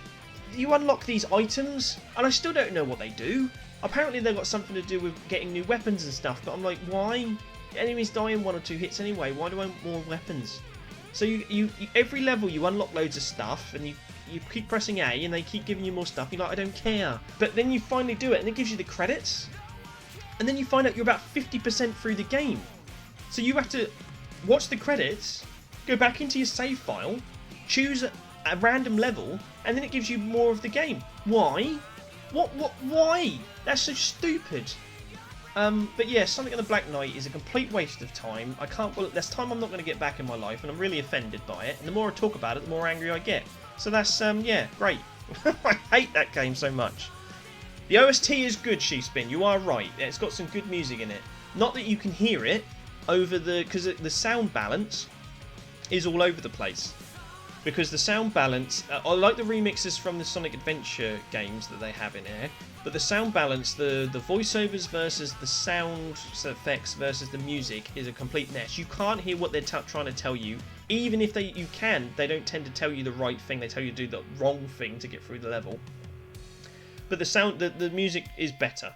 [SPEAKER 1] You unlock these items, and I still don't know what they do. Apparently they've got something to do with getting new weapons and stuff, but I'm like, why? Enemies die in 1 or 2 hits anyway. Why do I want more weapons? So you every level you unlock loads of stuff, and you keep pressing A, and they keep giving you more stuff. You're like, I don't care. But then you finally do it, and it gives you the credits, and then you find out you're about 50% through the game. So you have to watch the credits, go back into your save file, choose a random level, and then it gives you more of the game. Why? Why? That's so stupid. But yeah, Sonic and the Black Knight is a complete waste of time. There's time I'm not going to get back in my life, and I'm really offended by it. And the more I talk about it, the more angry I get. So that's, yeah, great. I hate that game so much. The OST is good, Sheespin. You are right. It's got some good music in it. Not that you can hear it because the sound balance is all over the place. Because the sound balance, I like the remixes from the Sonic Adventure games that they have in here, but the sound balance, the voiceovers versus the sound effects versus the music is a complete mess. You can't hear what they're trying to tell you. Even if you can, they don't tend to tell you the right thing. They tell you to do the wrong thing to get through the level. But the music is better.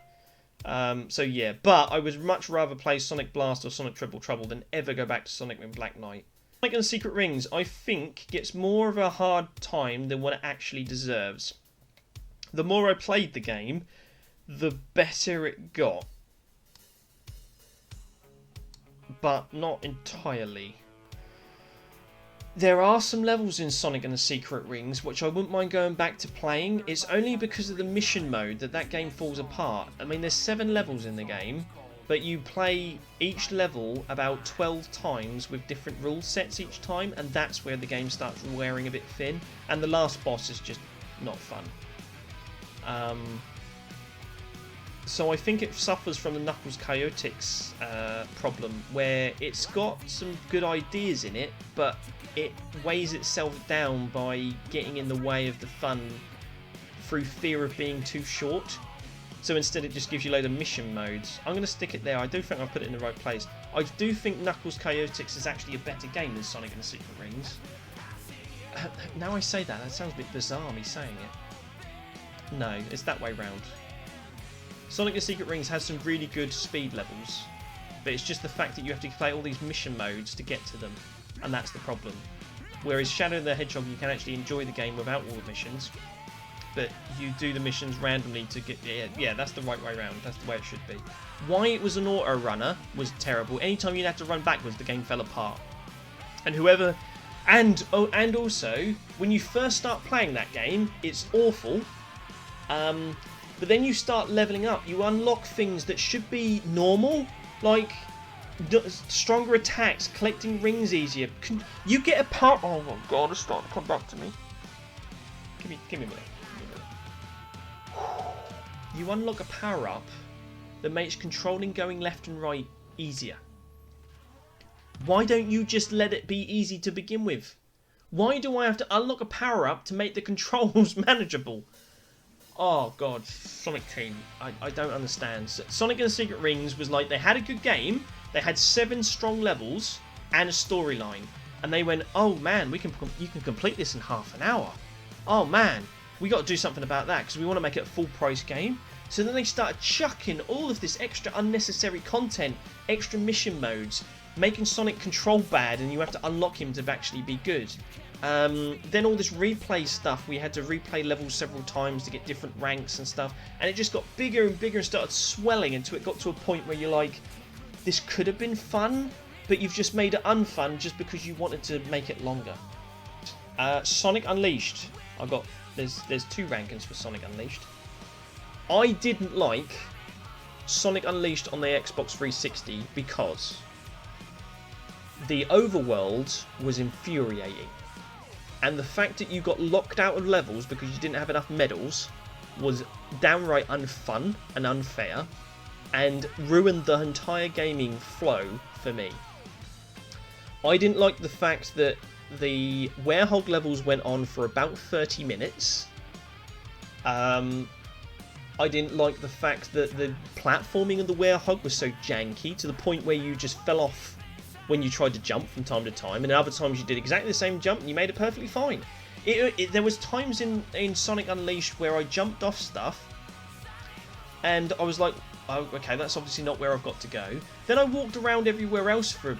[SPEAKER 1] So yeah, but I would much rather play Sonic Blast or Sonic Triple Trouble than ever go back to Sonic and Black Knight. Sonic and the Secret Rings, I think, gets more of a hard time than what it actually deserves. The more I played the game, the better it got. But not entirely. There are some levels in Sonic and the Secret Rings which I wouldn't mind going back to playing. It's only because of the mission mode that game falls apart. I mean, there's 7 levels in the game, but you play each level about 12 times with different rule sets each time, and that's where the game starts wearing a bit thin. And the last boss is just not fun. So I think it suffers from the Knuckles Chaotix problem, where it's got some good ideas in it, but it weighs itself down by getting in the way of the fun through fear of being too short. So instead it just gives you a load of mission modes. I'm going to stick it there. I do think I've put it in the right place. I do think Knuckles Chaotix is actually a better game than Sonic and the Secret Rings. Now I say that sounds a bit bizarre, me saying it. No, it's that way round. Sonic and the Secret Rings has some really good speed levels, but it's just the fact that you have to play all these mission modes to get to them, and that's the problem. Whereas Shadow the Hedgehog, you can actually enjoy the game without all the missions, but you do the missions randomly to get... Yeah, that's the right way around. That's the way it should be. Why it was an auto runner was terrible. Anytime you had to run backwards, the game fell apart. And whoever... And also, when you first start playing that game, it's awful. But then you start leveling up. You unlock things that should be normal, like stronger attacks, collecting rings easier. You get a power... Oh my god, it's starting to come back to me. Give me a minute. You unlock a power-up that makes controlling going left and right easier. Why don't you just let it be easy to begin with? Why do I have to unlock a power-up to make the controls manageable? Oh god, Sonic Team. I don't understand. Sonic and the Secret Rings was like, they had a good game, they had 7 strong levels and a storyline, and they went, oh man, you can complete this in half an hour. Oh man, we got to do something about that because we want to make it a full price game. So then they started chucking all of this extra unnecessary content, extra mission modes, making Sonic control bad, and you have to unlock him to actually be good. Then all this replay stuff, we had to replay levels several times to get different ranks and stuff, and it just got bigger and bigger and started swelling until it got to a point where you're like, this could have been fun, but you've just made it unfun just because you wanted to make it longer. Sonic Unleashed. There's 2 rankings for Sonic Unleashed. I didn't like Sonic Unleashed on the Xbox 360 because the overworld was infuriating. And the fact that you got locked out of levels because you didn't have enough medals was downright unfun and unfair, and ruined the entire gaming flow for me. I didn't like the fact that the Werehog levels went on for about 30 minutes. I didn't like the fact that the platforming of the Werehog was so janky to the point where you just fell off when you tried to jump from time to time, and other times you did exactly the same jump and you made it perfectly fine. There was times in Sonic Unleashed where I jumped off stuff and I was like, oh, okay, that's obviously not where I've got to go. Then I walked around everywhere else for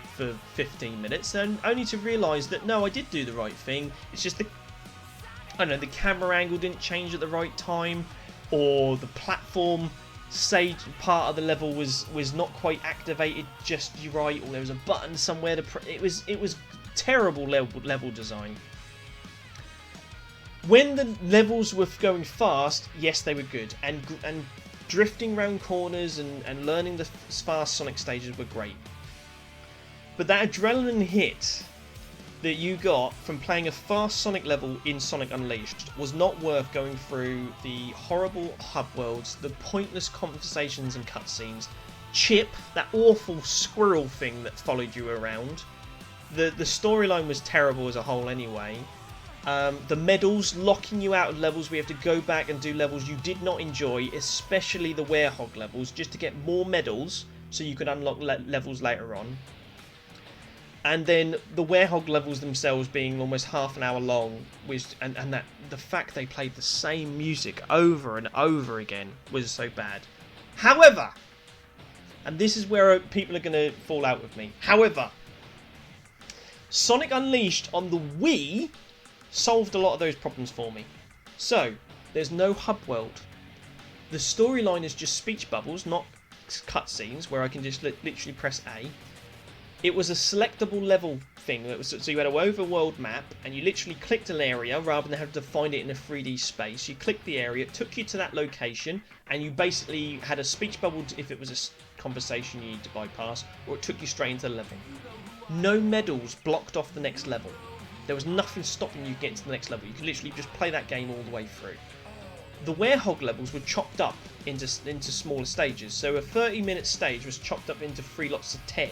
[SPEAKER 1] 15 minutes, and only to realise that, no, I did do the right thing. It's just I don't know, the camera angle didn't change at the right time, or the platform stage part of the level was not quite activated just right, or there was a button somewhere to it was terrible level design. When the levels were going fast, yes, they were good, and drifting around corners and learning the fast Sonic stages were great. But that adrenaline hit that you got from playing a fast Sonic level in Sonic Unleashed was not worth going through the horrible hub worlds, the pointless conversations and cutscenes, Chip, that awful squirrel thing that followed you around. The storyline was terrible as a whole anyway. The medals locking you out of levels where you have to go back and do levels you did not enjoy, especially the Hedgehog levels, just to get more medals so you could unlock levels later on. And then the Hedgehog levels themselves being almost half an hour long, and that the fact they played the same music over and over again was so bad. However, and this is where people are going to fall out with me. However, Sonic Unleashed on the Wii solved a lot of those problems for me. So, there's no hub world. The storyline is just speech bubbles, not cutscenes, where I can just literally press A. It was a selectable level thing. So you had an overworld map, and you literally clicked an area rather than having to find it in a 3D space. You clicked the area, it took you to that location, and you basically had a speech bubble if it was a conversation you need to bypass, or it took you straight into the level. No medals blocked off the next level. There was nothing stopping you getting to the next level. You could literally just play that game all the way through. The Hedgehog levels were chopped up into smaller stages. So a 30-minute stage was chopped up into 3 lots of 10,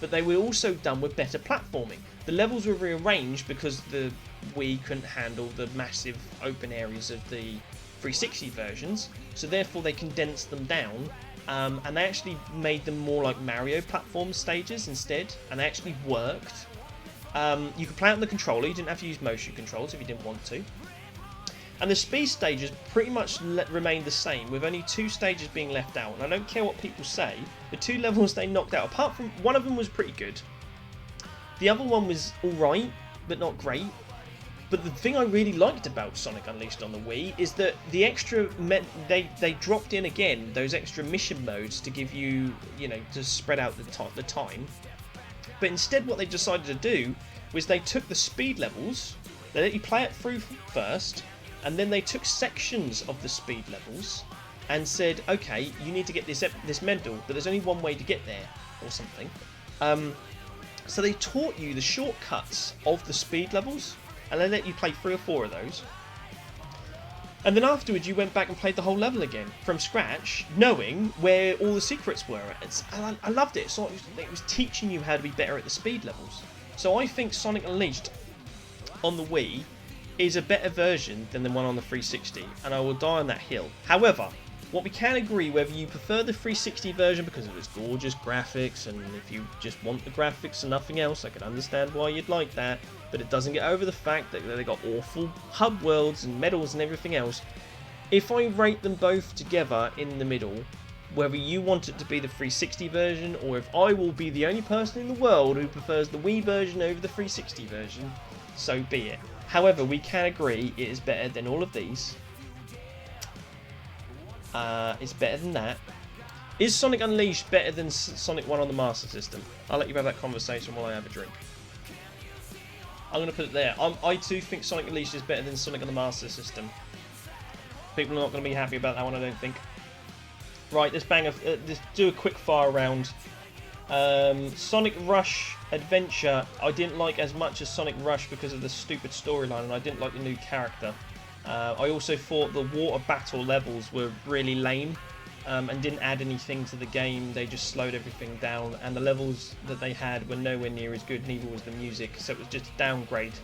[SPEAKER 1] but they were also done with better platforming. The levels were rearranged because the Wii couldn't handle the massive open areas of the 360 versions, so therefore they condensed them down, and they actually made them more like Mario platform stages instead, and they actually worked. You could play it on the controller, you didn't have to use motion controls if you didn't want to. And the speed stages pretty much remained the same, with only 2 stages being left out. And I don't care what people say, the 2 levels they knocked out, apart from one of them was pretty good. The other one was alright, but not great. But the thing I really liked about Sonic Unleashed on the Wii is that the extra they dropped in again those extra mission modes to give you, to spread out the time. But instead what they decided to do was they took the speed levels, they let you play it through first, and then they took sections of the speed levels and said, okay, you need to get this medal, but there's only one way to get there, or something. So they taught you the shortcuts of the speed levels, and they let you play 3 or 4 of those. And then afterwards you went back and played the whole level again, from scratch, knowing where all the secrets were. I loved it. So it was teaching you how to be better at the speed levels. So I think Sonic Unleashed on the Wii is a better version than the one on the 360, and I will die on that hill. However, what we can agree, whether you prefer the 360 version because of its gorgeous graphics, and if you just want the graphics and nothing else, I can understand why you'd like that, but it doesn't get over the fact that they got awful hub worlds and medals and everything else. If I rate them both together in the middle, whether you want it to be the 360 version, or if I will be the only person in the world who prefers the Wii version over the 360 version, so be it. However, we can agree it is better than all of these. It's better than that. Is Sonic Unleashed better than Sonic 1 on the Master System? I'll let you have that conversation while I have a drink. I'm going to put it there. I too think Sonic Unleashed is better than Sonic on the Master System. People are not going to be happy about that one, I don't think. Right, let's do a quick fire round. Sonic Rush Adventure, I didn't like as much as Sonic Rush because of the stupid storyline, and I didn't like the new character. I also thought the water battle levels were really lame, and didn't add anything to the game. They just slowed everything down, and the levels that they had were nowhere near as good, neither was the music, so it was just a downgrade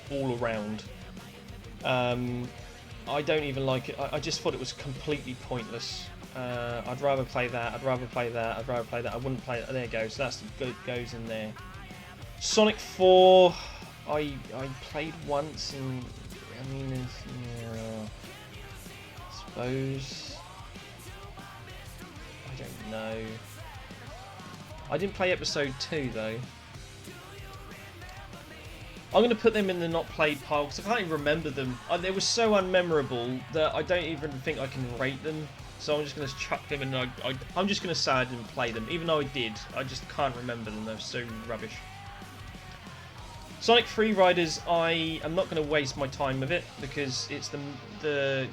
[SPEAKER 1] all around. I don't even like it. I just thought it was completely pointless. I'd rather play that, I'd rather play that, I'd rather play that. I wouldn't play it. There you go, so that's goes in there. Sonic 4, I played once, and I mean, I suppose No. I didn't play episode 2 though. I'm going to put them in the not played pile because I can't even remember them. They were so unmemorable that I don't even think I can rate them. So I'm just going to chuck them and I'm just going to say I didn't play them. Even though I did, I just can't remember them. They're so rubbish. Sonic Free Riders, I am not going to waste my time with it because it's the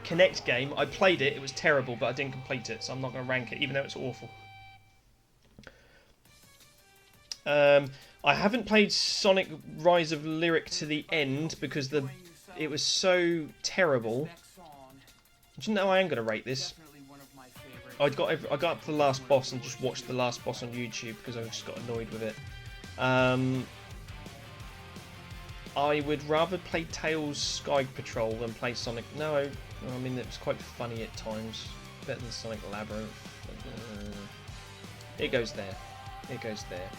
[SPEAKER 1] Kinect game. I played it, it was terrible, but I didn't complete it, so I'm not going to rank it, even though it's awful. I haven't played Sonic Rise of Lyric to the end because it was so terrible. Do you know I am going to rate this? I got up to the last boss and just watched the last boss on YouTube because I just got annoyed with it. I would rather play Tails Sky Patrol than play Sonic. No, I mean it was quite funny at times. Better than Sonic Labyrinth. It goes there. It goes there.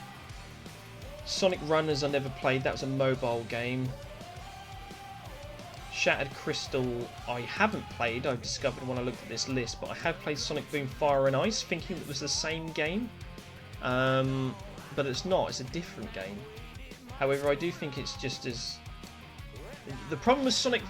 [SPEAKER 1] Sonic Runners I never played. That was a mobile game. Shattered Crystal I haven't played. I discovered when I looked at this list, but I have played Sonic Boom Fire and Ice, thinking it was the same game. But it's not. It's a different game. However, I do think it's just as... The problem with Sonic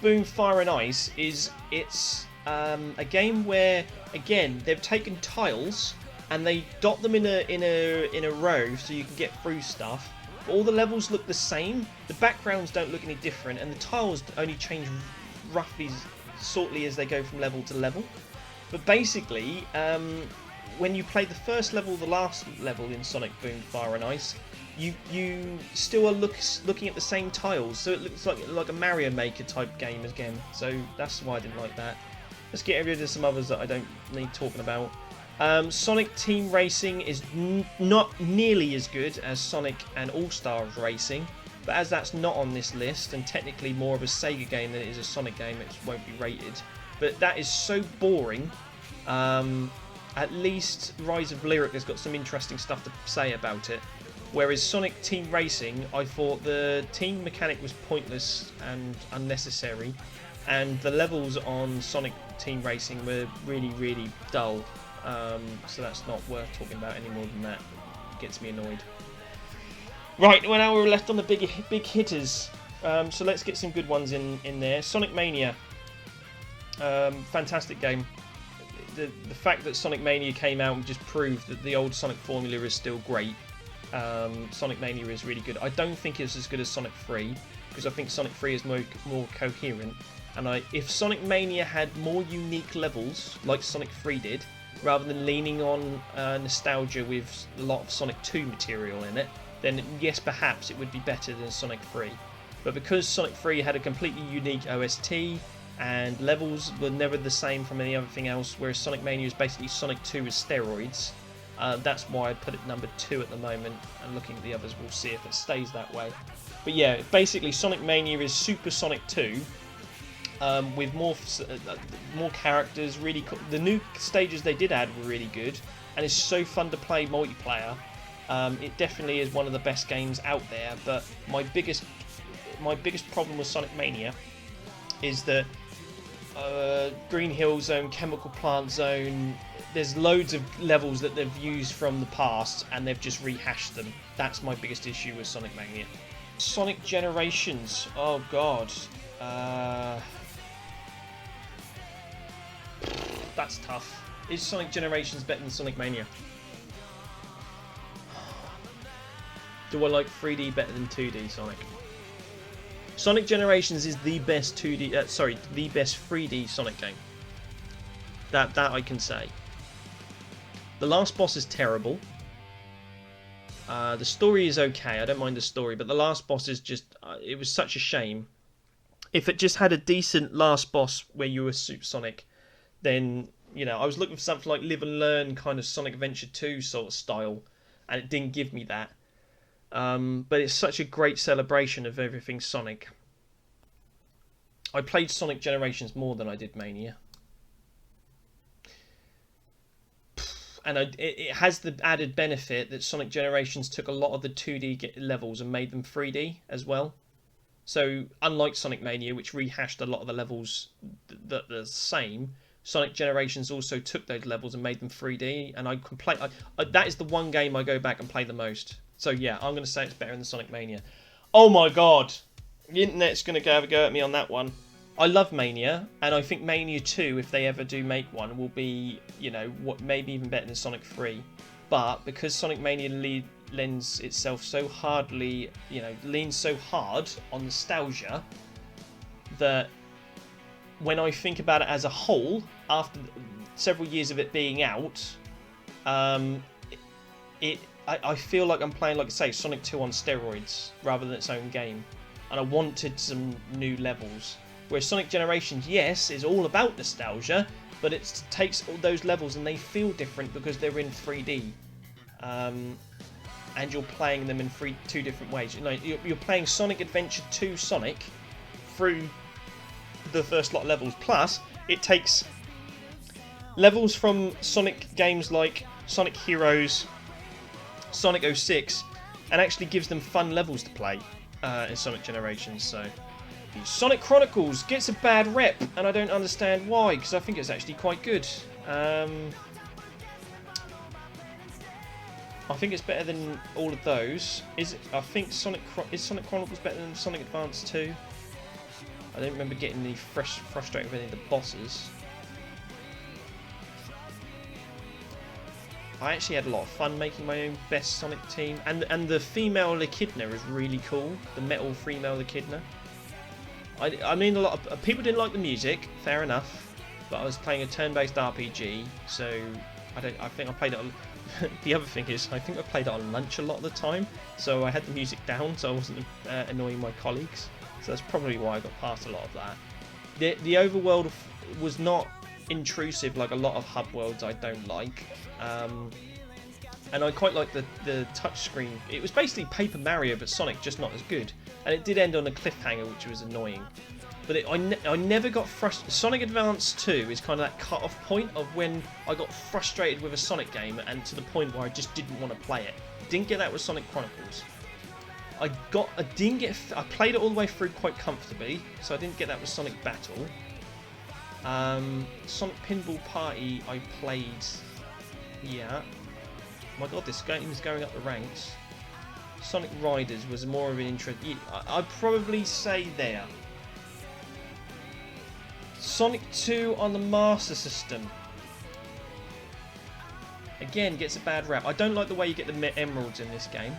[SPEAKER 1] Boom Fire and Ice is it's a game where, again, they've taken tiles and they dot them in a row so you can get through stuff. But all the levels look the same. The backgrounds don't look any different, and the tiles only change roughly, sortly as they go from level to level. But basically, when you play the first level, the last level in Sonic Boom Fire and Ice, you still are looking at the same tiles, so it looks like a Mario Maker type game again. So that's why I didn't like that. Let's get rid of some others that I don't need talking about. Sonic Team Racing is not nearly as good as Sonic and All-Stars Racing, but as that's not on this list and technically more of a Sega game than it is a Sonic game, it won't be rated. But that is so boring. At least Rise of Lyric has got some interesting stuff to say about it. Whereas Sonic Team Racing, I thought the team mechanic was pointless and unnecessary, and the levels on Sonic Team Racing were really, really dull. So that's not worth talking about any more than that. It gets me annoyed. Right, well now we're left on the big hitters. So let's get some good ones in there. Sonic Mania. Fantastic game. The fact that Sonic Mania came out and just proved that the old Sonic formula is still great. Sonic Mania is really good. I don't think it's as good as Sonic 3 because I think Sonic 3 is more coherent. And if Sonic Mania had more unique levels like Sonic 3 did, rather than leaning on nostalgia with a lot of Sonic 2 material in it, then yes, perhaps it would be better than Sonic 3. But because Sonic 3 had a completely unique OST and levels were never the same from any other thing else, whereas Sonic Mania is basically Sonic 2 with steroids, that's why I put it number 2 at the moment, and looking at the others we'll see if it stays that way. But yeah, basically Sonic Mania is Super Sonic 2, with more characters. Really cool. The new stages they did add were really good, and it's so fun to play multiplayer. It definitely is one of the best games out there. But my biggest problem with Sonic Mania is that Green Hill Zone, Chemical Plant Zone, there's loads of levels that they've used from the past and they've just rehashed them. That's my biggest issue with Sonic Mania. Sonic Generations. Oh god. That's tough. Is Sonic Generations better than Sonic Mania? Do I like 3D better than 2D Sonic? Sonic Generations is the best 2D, the best 3D Sonic game. That I can say. The last boss is terrible. The story is okay. I don't mind the story, but the last boss is just, it was such a shame. If it just had a decent last boss where you were Super Sonic, then, you know, I was looking for something like Live and Learn kind of Sonic Adventure 2 sort of style, and it didn't give me that. But it's such a great celebration of everything Sonic. I played Sonic Generations more than I did Mania. And it has the added benefit that Sonic Generations took a lot of the 2D levels and made them 3D as well. So, unlike Sonic Mania, which rehashed a lot of the levels that are the same, Sonic Generations also took those levels and made them 3D, and I can play. That is the one game I go back and play the most. So yeah, I'm going to say it's better than Sonic Mania. Oh my god, the internet's going to have a go at me on that one. I love Mania, and I think Mania 2, if they ever do make one, will be, you know, what maybe even better than Sonic 3. But because Sonic Mania lends itself so hardly, you know, leans so hard on nostalgia, that when I think about it as a whole, after several years of it being out, I feel like I'm playing, like I say, Sonic 2 on steroids rather than its own game, and I wanted some new levels. Whereas Sonic Generations, yes, is all about nostalgia, but it takes all those levels and they feel different because they're in 3D. And you're playing them in two different ways. You know, you're playing Sonic Adventure 2 Sonic through the first lot of levels. Plus, it takes levels from Sonic games like Sonic Heroes, Sonic 06, and actually gives them fun levels to play in Sonic Generations. So, Sonic Chronicles gets a bad rep, and I don't understand why, because I think it's actually quite good. I think it's better than all of those. Is Sonic Chronicles better than Sonic Advance 2? I don't remember getting any frustrated with any of the bosses. I actually had a lot of fun making my own best Sonic team, and the female Echidna is really cool. The metal female Echidna. I mean, a lot of people didn't like the music. Fair enough, but I was playing a turn-based RPG, so I think I played it on. The other thing is, I think I played it on lunch a lot of the time, so I had the music down, so I wasn't annoying my colleagues. So that's probably why I got past a lot of that. The overworld was not intrusive like a lot of hub worlds I don't like, and I quite like the touchscreen. It was basically Paper Mario but Sonic, just not as good, and it did end on a cliffhanger, which was annoying. But I never got frustrated. Sonic Advance 2 is kind of that cut-off point of when I got frustrated with a Sonic game, and to the point where I just didn't want to play it. Didn't get that with Sonic Chronicles. I played it all the way through quite comfortably, so I didn't get that with Sonic Battle. Sonic Pinball Party I played, yeah. My god, this game is going up the ranks. Sonic Riders was more of an interest. I'd probably say there. Sonic 2 on the Master System. Again, gets a bad rap. I don't like the way you get the emeralds in this game.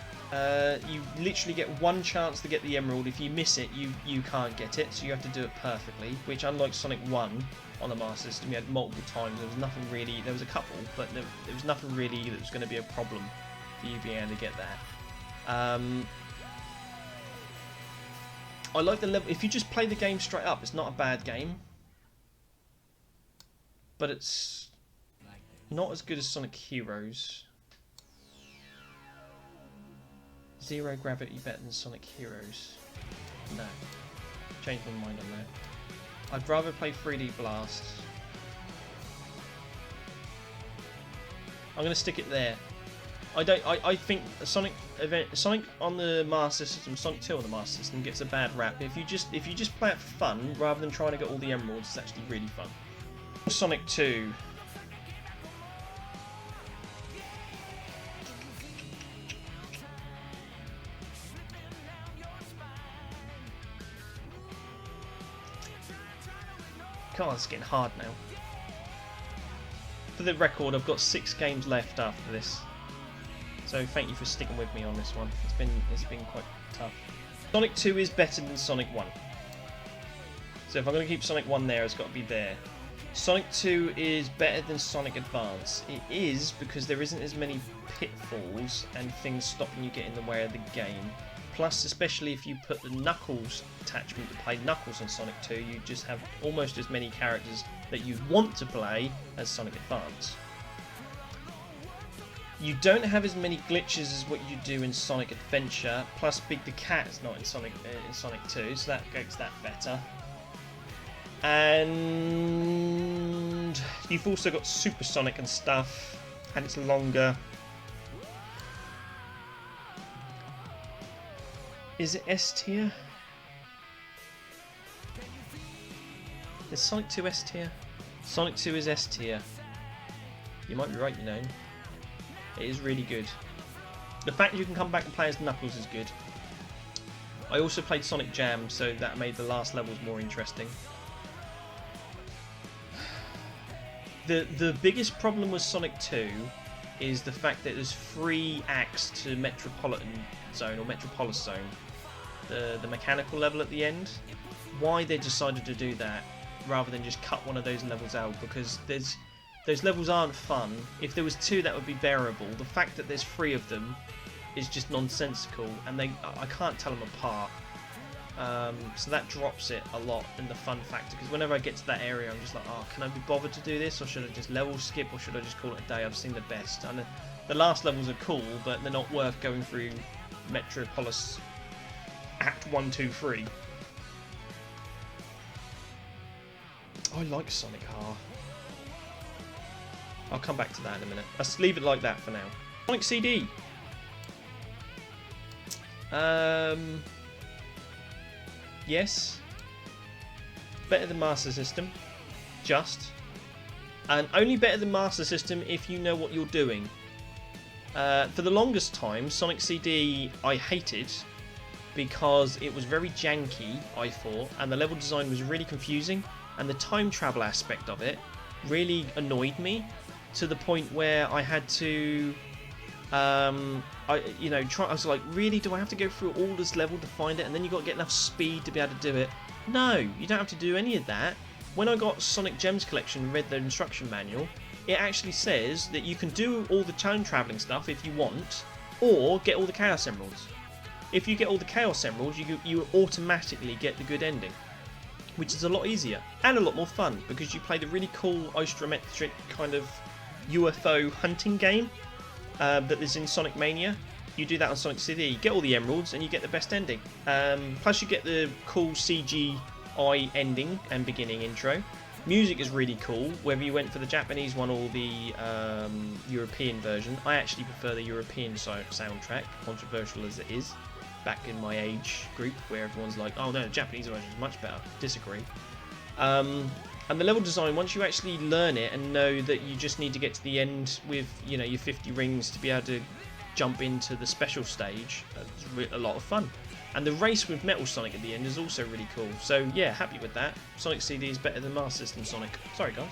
[SPEAKER 1] You literally get one chance to get the emerald. If you miss it, you can't get it, so you have to do it perfectly. Which, unlike Sonic 1 on the Master System, you had multiple times. There was nothing really. There was a couple, but there was nothing really that was going to be a problem for you being able to get that. I like the level. If you just play the game straight up, it's not a bad game. But it's not as good as Sonic Heroes. Zero Gravity better than Sonic Heroes? No. Changed my mind on that. I'd rather play 3D Blast. I'm going to stick it there. I think Sonic on the Master System, Sonic 2 on the Master System gets a bad rap. If you just play it for fun rather than trying to get all the emeralds, it's actually really fun. Sonic 2. God, it's getting hard now. For the record, I've got 6 games left after this, so thank you for sticking with me on this one. It's been quite tough. Sonic 2 is better than Sonic 1. So if I'm going to keep Sonic 1 there, it's got to be there. Sonic 2 is better than Sonic Advance. It is because there isn't as many pitfalls and things stopping you getting in the way of the game. Plus, especially if you put the Knuckles attachment to play Knuckles on Sonic 2, you just have almost as many characters that you want to play as Sonic Advance. You don't have as many glitches as what you do in Sonic Adventure. Plus, Big the Cat is not in Sonic 2, so that makes that better. And you've also got Supersonic and stuff, and it's longer. Is it S tier? Is Sonic 2 S tier? Sonic 2 is S tier. You might be right, you know. It is really good. The fact you can come back and play as Knuckles is good. I also played Sonic Jam, so that made the last levels more interesting. The biggest problem with Sonic 2 is the fact that there's 3 acts to Metropolitan Zone, or Metropolis Zone. The mechanical level at the end. Why they decided to do that, rather than just cut one of those levels out, because those levels aren't fun. If there was 2, that would be bearable. The fact that there's 3 of them is just nonsensical, and I can't tell them apart. So that drops it a lot in the fun factor, because whenever I get to that area I'm just like, oh, can I be bothered to do this, or should I just level skip, or should I just call it a day? I've seen the best, and the last levels are cool, but they're not worth going through Metropolis Act 1, 2, 3. I like Sonic R. I'll come back to that in a minute. Let's leave it like that for now. Sonic CD. Yes. Better than Master System. Just. And only better than Master System if you know what you're doing. For the longest time, Sonic CD I hated because it was very janky, I thought, and the level design was really confusing, and the time travel aspect of it really annoyed me, to the point where I had to I was like, really, do I have to go through all this level to find it? And then you've got to get enough speed to be able to do it. No, you don't have to do any of that. When I got Sonic Gems Collection and read the instruction manual, it actually says that you can do all the time travelling stuff if you want, or get all the Chaos Emeralds. If you get all the Chaos Emeralds, you automatically get the good ending, which is a lot easier and a lot more fun, because you play the really cool isometric kind of UFO hunting game that is in Sonic Mania. You do that on Sonic CD, get all the emeralds, and you get the best ending. Plus you get the cool CGI ending and beginning intro. Music is really cool, whether you went for the Japanese one or the European version. I actually prefer the European soundtrack, controversial as it is, back in my age group, where everyone's like, oh no, the Japanese version is much better. Disagree. And the level design, once you actually learn it and know that you just need to get to the end with, you know, your 50 rings to be able to jump into the special stage, it's a lot of fun. And the race with Metal Sonic at the end is also really cool. So yeah, happy with that. Sonic CD is better than Master System Sonic. Sorry guys.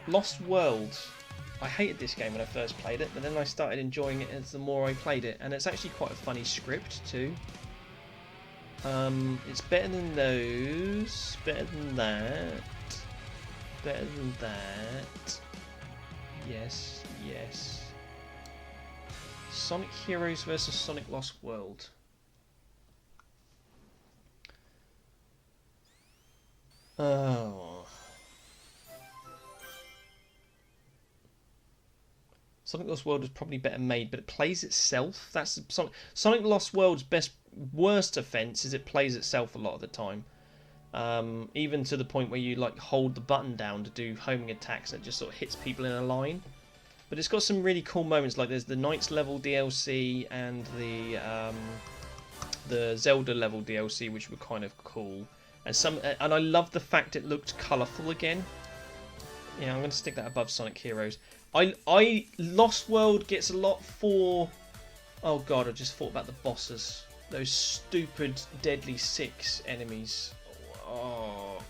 [SPEAKER 1] Lost World. I hated this game when I first played it, but then I started enjoying it as the more I played it. And it's actually quite a funny script too. It's better than those, better than that, better than that. Yes, yes. Sonic Heroes vs Sonic Lost World. Oh. Sonic Lost World is probably better made, but it plays itself. That's Sonic Lost World's worst offence is it plays itself a lot of the time. Even to the point where you like hold the button down to do homing attacks and it just sort of hits people in a line. But it's got some really cool moments, like there's the Knights level DLC and the Zelda level DLC, which were kind of cool. And I love the fact it looked colourful again. Yeah, I'm going to stick that above Sonic Heroes. Lost World gets a lot for... Oh god, I just thought about the bosses. Those stupid Deadly Six enemies. Oh.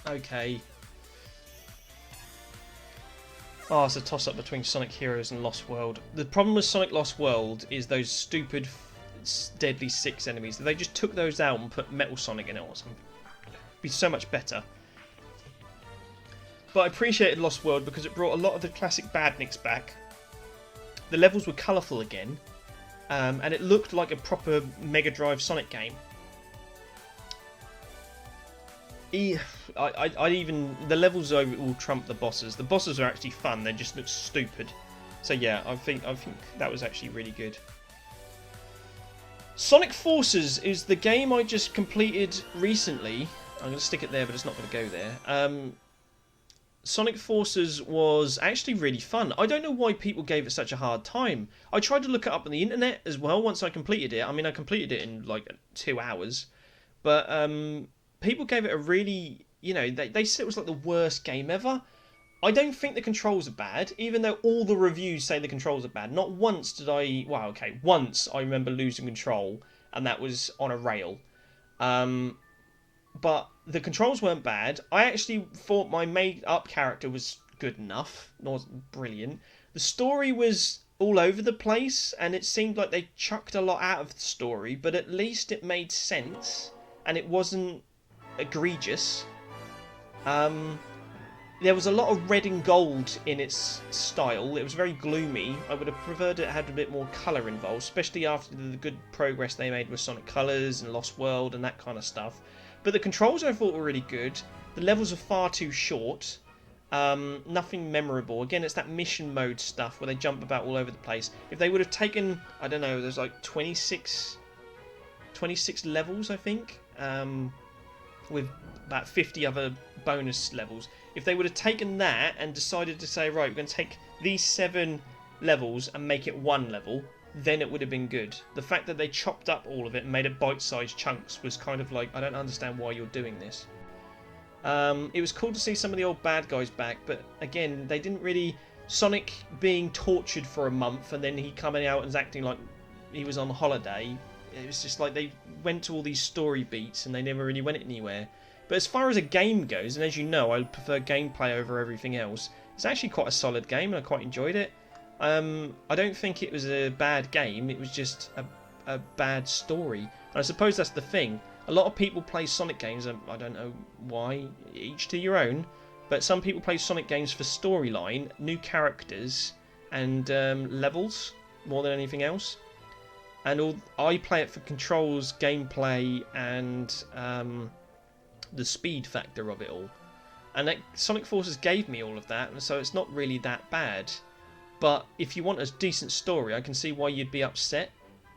[SPEAKER 1] Okay. Oh, it's a toss-up between Sonic Heroes and Lost World. The problem with Sonic Lost World is those stupid Deadly Six enemies. They just took those out and put Metal Sonic in it or something. It'd be so much better. But I appreciated Lost World because it brought a lot of the classic badniks back. The levels were colourful again. And it looked like a proper Mega Drive Sonic game. The levels will trump the bosses. The bosses are actually fun. They just look stupid. So yeah, I think that was actually really good. Sonic Forces is the game I just completed recently. I'm going to stick it there, but it's not going to go there. Sonic Forces was actually really fun. I don't know why people gave it such a hard time. I tried to look it up on the internet as well once I completed it. I mean, I completed it in like 2 hours. But people gave it a really you know, they said it was like the worst game ever. I don't think the controls are bad, even though all the reviews say the controls are bad. Not once did I... Well, okay, once I remember losing control, and that was on a rail. But the controls weren't bad. I actually thought my made-up character was good enough. It wasn't brilliant. The story was all over the place, and it seemed like they chucked a lot out of the story, but at least it made sense, and it wasn't egregious. There was a lot of red and gold in its style. It was very gloomy. I would have preferred it had a bit more colour involved, especially after the good progress they made with Sonic Colors and Lost World and that kind of stuff. But the controls I thought were really good. The levels are far too short. Nothing memorable. Again, it's that mission mode stuff where they jump about all over the place. If they would have taken, I don't know, there's like 26 levels, I think, with about 50 other bonus levels. If they would have taken that and decided to say, right, we're going to take these 7 levels and make it one level, then it would have been good. The fact that they chopped up all of it and made it bite-sized chunks was kind of like, I don't understand why you're doing this. It was cool to see some of the old bad guys back, but again, they didn't really... Sonic being tortured for a month and then he coming out and acting like he was on holiday, it was just like they went to all these story beats and they never really went anywhere. But as far as a game goes, and as you know, I prefer gameplay over everything else, it's actually quite a solid game and I quite enjoyed it. I don't think it was a bad game, it was just a bad story. And I suppose that's the thing. A lot of people play Sonic games, I don't know why, each to your own, but some people play Sonic games for storyline, new characters, and levels, more than anything else. And I play it for controls, gameplay, and the speed factor of it all. And Sonic Forces gave me all of that, and so it's not really that bad. But if you want a decent story, I can see why you'd be upset.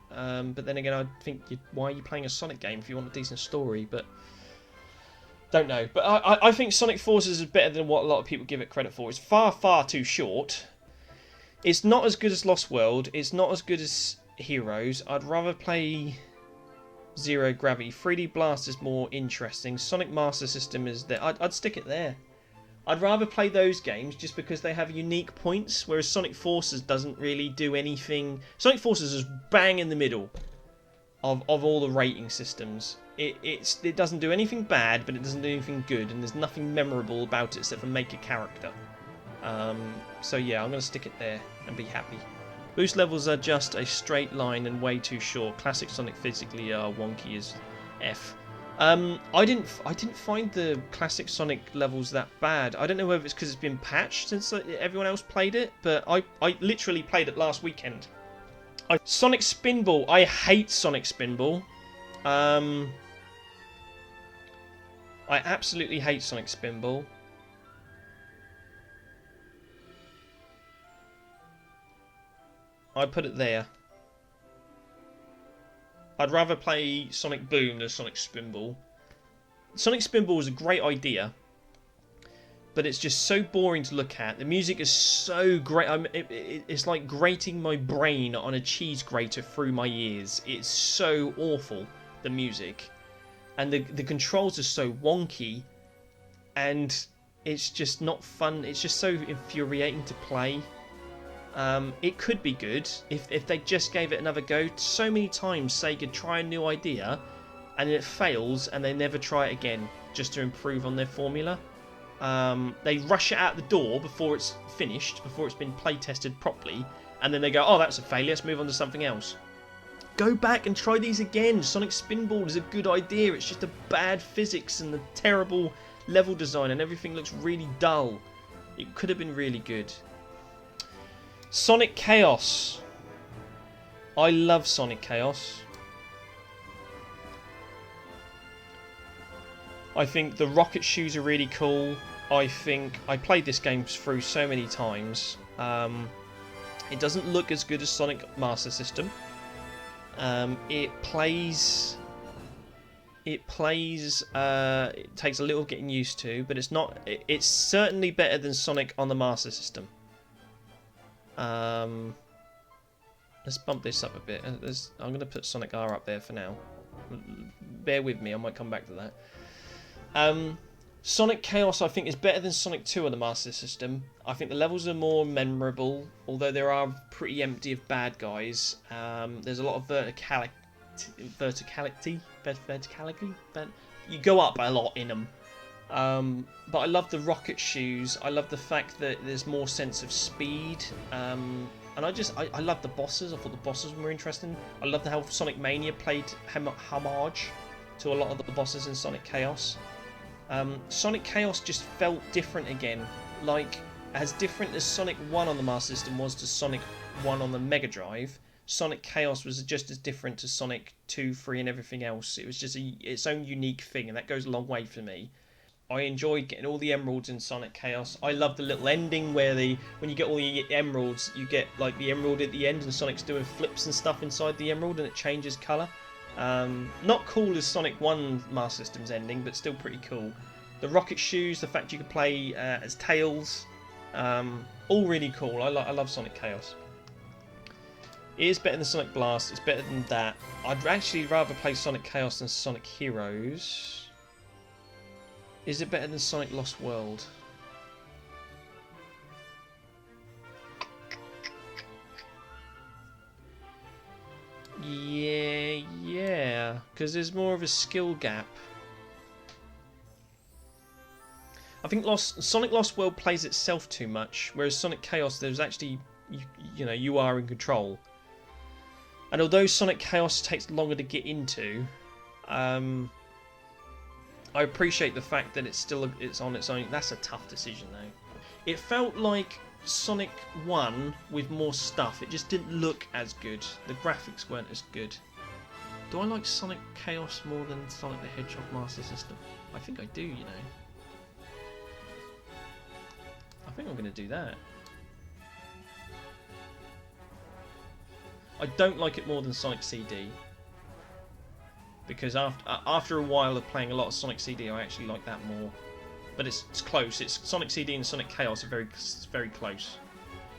[SPEAKER 1] But then again, I think, why are you playing a Sonic game if you want a decent story? But don't know. But I think Sonic Forces is better than what a lot of people give it credit for. It's far, far too short. It's not as good as Lost World. It's not as good as Heroes. I'd rather play Zero Gravity. 3D Blast is more interesting. Sonic Master System is there. I'd stick it there. I'd rather play those games just because they have unique points, whereas Sonic Forces doesn't really do anything. Sonic Forces is bang in the middle of all the rating systems. It doesn't do anything bad, but it doesn't do anything good, and there's nothing memorable about it except for make a character. So yeah, I'm going to stick it there and be happy. Boost levels are just a straight line and way too short. Classic Sonic physically are wonky as F. I didn't find the classic Sonic levels that bad. I don't know whether it's because it's been patched since everyone else played it, but I literally played it last weekend. Sonic Spinball. I hate Sonic Spinball. I absolutely hate Sonic Spinball. I put it there. I'd rather play Sonic Boom than Sonic Spinball. Sonic Spinball is a great idea, but it's just so boring to look at. The music is so great. It's like grating my brain on a cheese grater through my ears. It's so awful, the music. And the controls are so wonky, and it's just not fun. It's just so infuriating to play. It could be good if they just gave it another go. So many times Sega try a new idea and it fails and they never try it again just to improve on their formula. They rush it out the door before it's finished, before it's been play tested properly, and then they go, oh, that's a failure, let's move on to something else. Go back and try these again. Sonic Spinball is a good idea. It's just a bad physics and the terrible level design and everything looks really dull. It could have been really good. Sonic Chaos. I love Sonic Chaos. I think the rocket shoes are really cool. I think I played this game through so many times. It doesn't look as good as Sonic Master System. It takes a little getting used to, but it's not. It's certainly better than Sonic on the Master System. Let's bump this up a bit. I'm going to put Sonic R up there for now. Bear with me, I might come back to that. Sonic Chaos, I think, is better than Sonic 2 on the Master System. I think the levels are more memorable, although there are pretty empty of bad guys. There's a lot of verticality. But you go up a lot in them. But I love the rocket shoes. I love the fact that there's more sense of speed. And I love the bosses. I thought the bosses were interesting. I love how Sonic Mania played homage to a lot of the bosses in Sonic Chaos. Sonic Chaos just felt different again, like as different as Sonic 1 on the Master System was to Sonic 1 on the Mega Drive. Sonic Chaos was just as different to Sonic 2, 3 and everything else. It was just its own unique thing, and that goes a long way for me. I enjoyed getting all the emeralds in Sonic Chaos. I love the little ending where when you get all the emeralds, you get like the emerald at the end and Sonic's doing flips and stuff inside the emerald and it changes colour. Not cool as Sonic 1 Master System's ending, but still pretty cool. The rocket shoes, the fact you could play as Tails, all really cool. I love Sonic Chaos. It is better than Sonic Blast, it's better than that. I'd actually rather play Sonic Chaos than Sonic Heroes. Is it better than Sonic Lost World? Yeah, because there's more of a skill gap. I think Sonic Lost World plays itself too much, whereas Sonic Chaos, there's actually, you are in control. And although Sonic Chaos takes longer to get into, I appreciate the fact that it's on its own. That's a tough decision though. It felt like Sonic 1 with more stuff. It just didn't look as good. The graphics weren't as good. Do I like Sonic Chaos more than Sonic the Hedgehog Master System? I think I do, you know. I think I'm going to do that. I don't like it more than Sonic CD. Because after a while of playing a lot of Sonic CD, I actually like that more. But it's close. It's Sonic CD and Sonic Chaos are very close.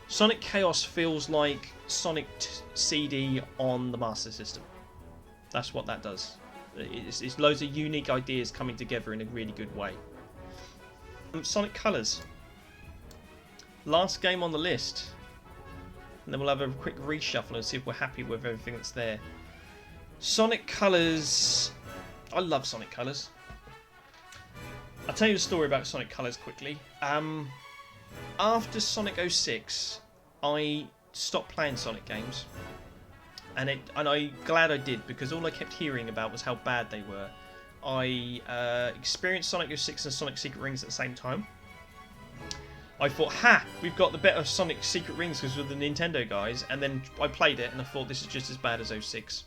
[SPEAKER 1] Sonic Chaos feels like Sonic CD on the Master System. That's what that does. It's loads of unique ideas coming together in a really good way. Sonic Colors. Last game on the list. And then we'll have a quick reshuffle and see if we're happy with everything that's there. Sonic Colors. I love Sonic Colors. I'll tell you a story about Sonic Colors quickly. After Sonic 06, I stopped playing Sonic games. And I'm glad I did, because all I kept hearing about was how bad they were. I experienced Sonic 06 and Sonic Secret Rings at the same time. I thought, we've got the better Sonic Secret Rings because we're the Nintendo guys. And then I played it and I thought this is just as bad as 06.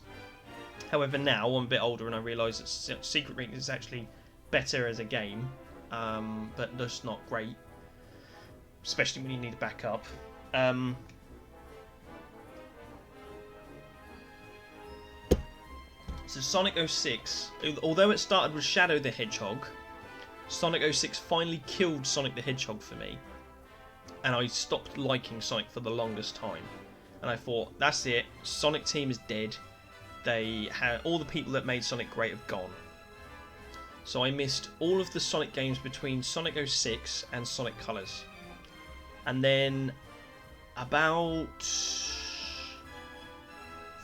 [SPEAKER 1] However, now I'm a bit older and I realise that Secret Rings is actually better as a game, but just not great, especially when you need a backup. So Sonic 06, although it started with Shadow the Hedgehog, Sonic 06 finally killed Sonic the Hedgehog for me, and I stopped liking Sonic for the longest time. And I thought, that's it, Sonic Team is dead. All the people that made Sonic great have gone. So I missed all of the Sonic games between Sonic 06 and Sonic Colors. And then about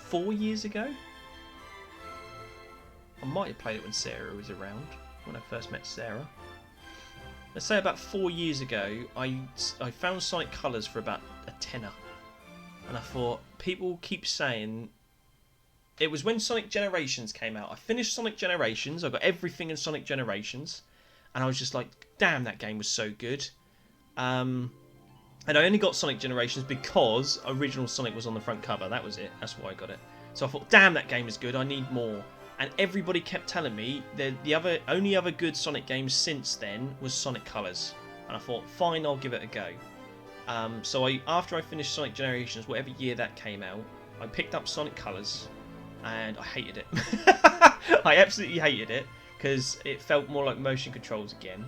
[SPEAKER 1] 4 years ago, I might have played it when Sarah was around, when I first met Sarah. Let's say about 4 years ago, I found Sonic Colors for about a tenner. And I thought, people keep saying... It was when Sonic Generations came out. I finished Sonic Generations. I got everything in Sonic Generations. And I was just like, damn, that game was so good. And I only got Sonic Generations because original Sonic was on the front cover. That was it. That's why I got it. So I thought, damn, that game is good. I need more. And everybody kept telling me that the only other good Sonic game since then was Sonic Colors. And I thought, fine, I'll give it a go. So after I finished Sonic Generations, whatever year that came out, I picked up Sonic Colors. And I hated it. I absolutely hated it because it felt more like motion controls again.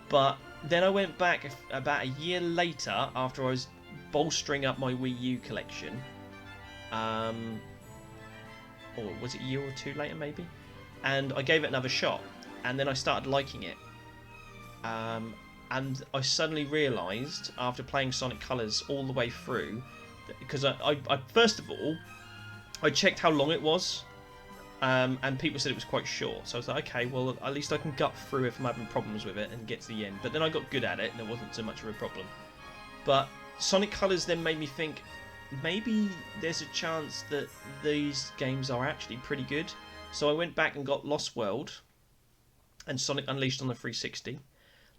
[SPEAKER 1] But then I went back about a year later after I was bolstering up my Wii U collection. Or was it a year or two later maybe? And I gave it another shot. And then I started liking it. And I suddenly realised, after playing Sonic Colors all the way through, because I first of all, I checked how long it was, and people said it was quite short. So I was like, okay, well, at least I can gut through if I'm having problems with it and get to the end. But then I got good at it, and it wasn't so much of a problem. But Sonic Colors then made me think, maybe there's a chance that these games are actually pretty good. So I went back and got Lost World and Sonic Unleashed on the 360.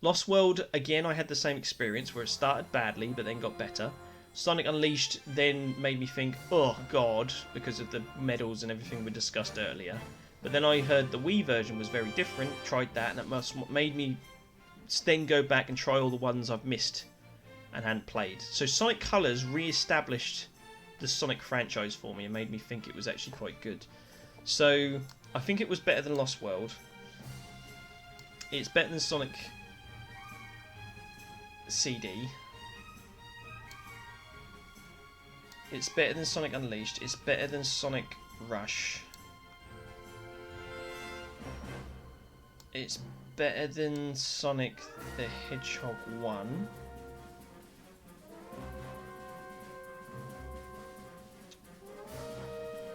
[SPEAKER 1] Lost World, again, I had the same experience where it started badly but then got better. Sonic Unleashed then made me think, oh god, because of the medals and everything we discussed earlier. But then I heard the Wii version was very different, tried that, and that made me then go back and try all the ones I've missed and hadn't played. So Sonic Colors re-established the Sonic franchise for me and made me think it was actually quite good. So I think it was better than Lost World. It's better than Sonic CD. It's better than Sonic Unleashed. It's better than Sonic Rush. It's better than Sonic the Hedgehog 1.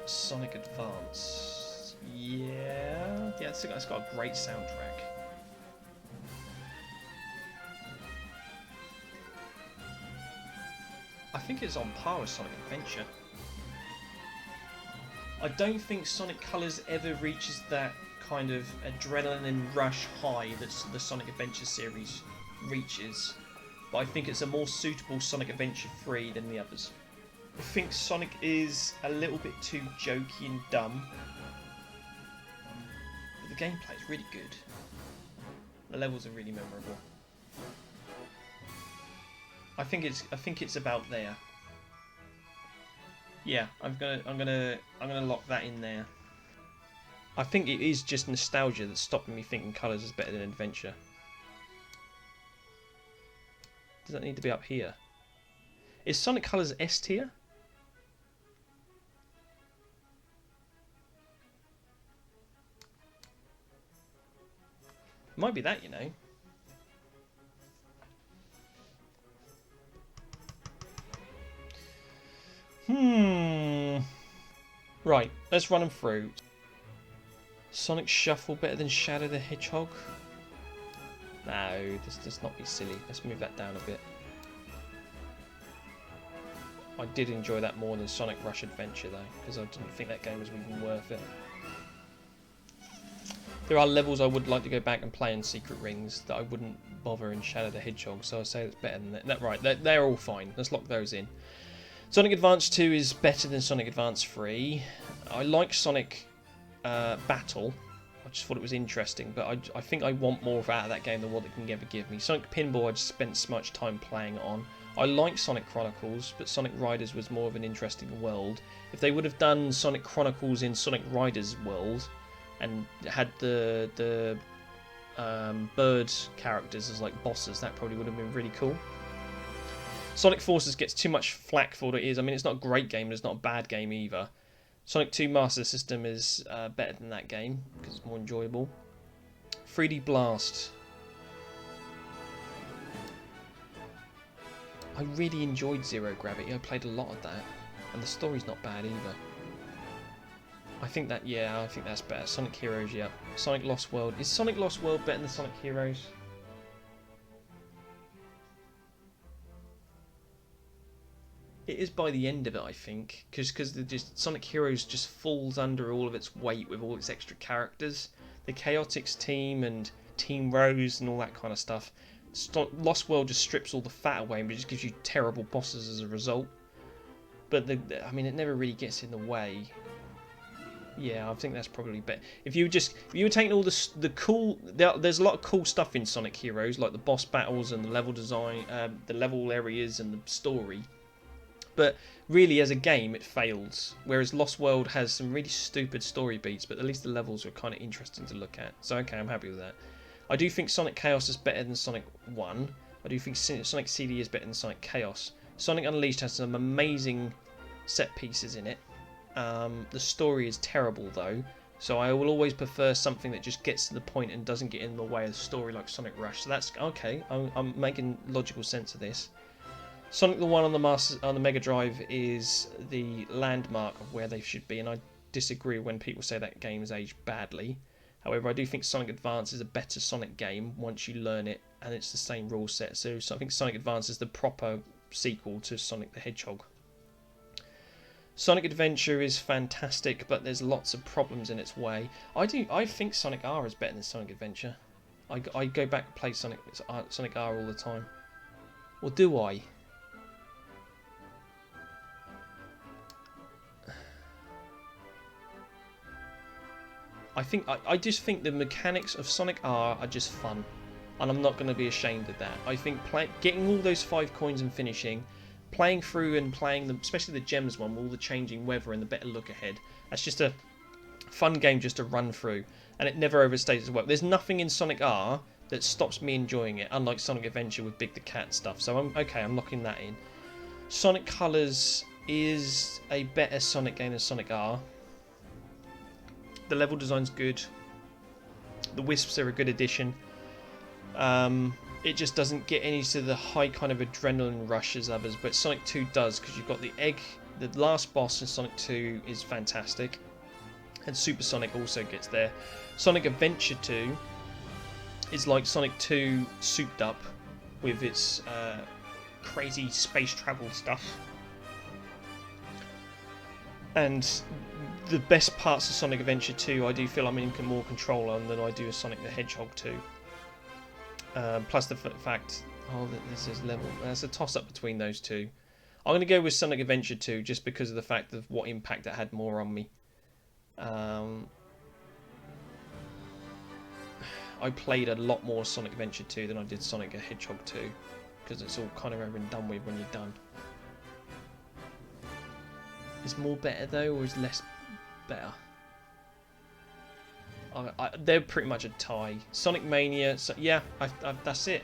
[SPEAKER 1] Sonic Advance. Yeah, it's got a great soundtrack. I think it's on par with Sonic Adventure. I don't think Sonic Colors ever reaches that kind of adrenaline rush high that the Sonic Adventure series reaches, but I think it's a more suitable Sonic Adventure 3 than the others. I think Sonic is a little bit too jokey and dumb, but the gameplay is really good. The levels are really memorable. I think it's about there. Yeah, I'm gonna lock that in there. I think it is just nostalgia that's stopping me thinking Colors is better than Adventure. Does that need to be up here? Is Sonic Colors S tier? Might be that, you know. Right, let's run them through. Sonic Shuffle better than Shadow the Hedgehog? No, let's not be silly. Let's move that down a bit. I did enjoy that more than Sonic Rush Adventure though, because I didn't think that game was even worth it. There are levels I would like to go back and play in Secret Rings that I wouldn't bother in Shadow the Hedgehog, so I'd say it's better than that. Right, they're all fine. Let's lock those in. Sonic Advance 2 is better than Sonic Advance 3. I like Sonic Battle. I just thought it was interesting, but I think I want more out of that game than what it can ever give me. Sonic Pinball I just spent so much time playing on. I like Sonic Chronicles, but Sonic Riders was more of an interesting world. If they would have done Sonic Chronicles in Sonic Riders world and had the bird characters as like bosses, that probably would have been really cool. Sonic Forces gets too much flack for what it is. I mean, it's not a great game, but it's not a bad game either. Sonic 2 Master System is better than that game because it's more enjoyable. 3D Blast. I really enjoyed Zero Gravity. I played a lot of that, and the story's not bad either. I think that's better. Sonic Heroes, yeah. Sonic Lost World. Is Sonic Lost World better than Sonic Heroes? It is by the end of it, I think, because Sonic Heroes just falls under all of its weight with all its extra characters. The Chaotix team and Team Rose and all that kind of stuff. Lost World just strips all the fat away and just gives you terrible bosses as a result. But I mean, it never really gets in the way. Yeah, I think that's probably better. If you were taking all the cool, there's a lot of cool stuff in Sonic Heroes, like the boss battles and the level design, the level areas and the story. But really, as a game, it fails. Whereas Lost World has some really stupid story beats, but at least the levels are kind of interesting to look at. So okay, I'm happy with that. I do think Sonic Chaos is better than Sonic 1. I do think Sonic CD is better than Sonic Chaos. Sonic Unleashed has some amazing set pieces in it. The story is terrible though, So I will always prefer something that just gets to the point and doesn't get in the way of the story, like Sonic Rush. So that's okay. I'm making logical sense of this. Sonic the One on the Mega Drive is the landmark of where they should be, and I disagree when people say that game has aged badly. However, I do think Sonic Advance is a better Sonic game once you learn it, and it's the same rule set. So I think Sonic Advance is the proper sequel to Sonic the Hedgehog. Sonic Adventure is fantastic, but there's lots of problems in its way. I think Sonic R is better than Sonic Adventure. I go back and play Sonic R all the time. Or do I? I just think the mechanics of Sonic R are just fun, and I'm not going to be ashamed of that. I think getting all those 5 coins and finishing, playing through and playing them, especially the gems one, with all the changing weather and the better look ahead, that's just a fun game just to run through, and it never overstays as well. There's nothing in Sonic R that stops me enjoying it, unlike Sonic Adventure with Big the Cat stuff. So I'm locking that in. Sonic Colors is a better Sonic game than Sonic R. The level design's good. The Wisps are a good addition. It just doesn't get any to the high kind of adrenaline rush as others, but Sonic 2 does, because you've got the egg. The last boss in Sonic 2 is fantastic, and Super Sonic also gets there. Sonic Adventure 2 is like Sonic 2 souped up with its crazy space travel stuff. And the best parts of Sonic Adventure 2 I do feel I'm in more control on than I do of Sonic the Hedgehog 2. Plus the fact, this is level. There's a toss-up between those two. I'm going to go with Sonic Adventure 2 just because of the fact of what impact it had more on me. I played a lot more Sonic Adventure 2 than I did Sonic the Hedgehog 2, because it's all kind of over and done with when you're done. Is more better though, or is less better? They're pretty much a tie. Sonic Mania, so yeah, that's it.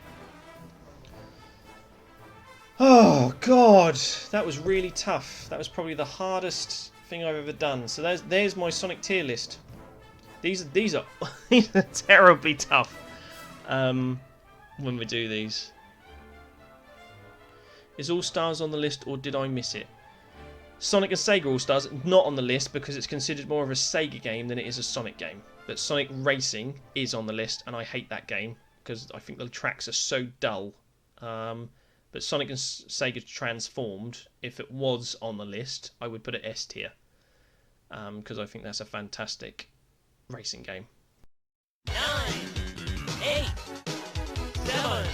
[SPEAKER 1] Oh god, that was really tough. That was probably the hardest thing I've ever done. So there's my Sonic tier list. These are these are terribly tough. When we do these, is All Stars on the list, or did I miss it? Sonic and Sega All Stars not on the list because it's considered more of a Sega game than it is a Sonic game. But Sonic Racing is on the list, and I hate that game because I think the tracks are so dull. But Sonic and Sega Transformed, if it was on the list, I would put it S tier because I think that's a fantastic racing game. 9, 8, 7.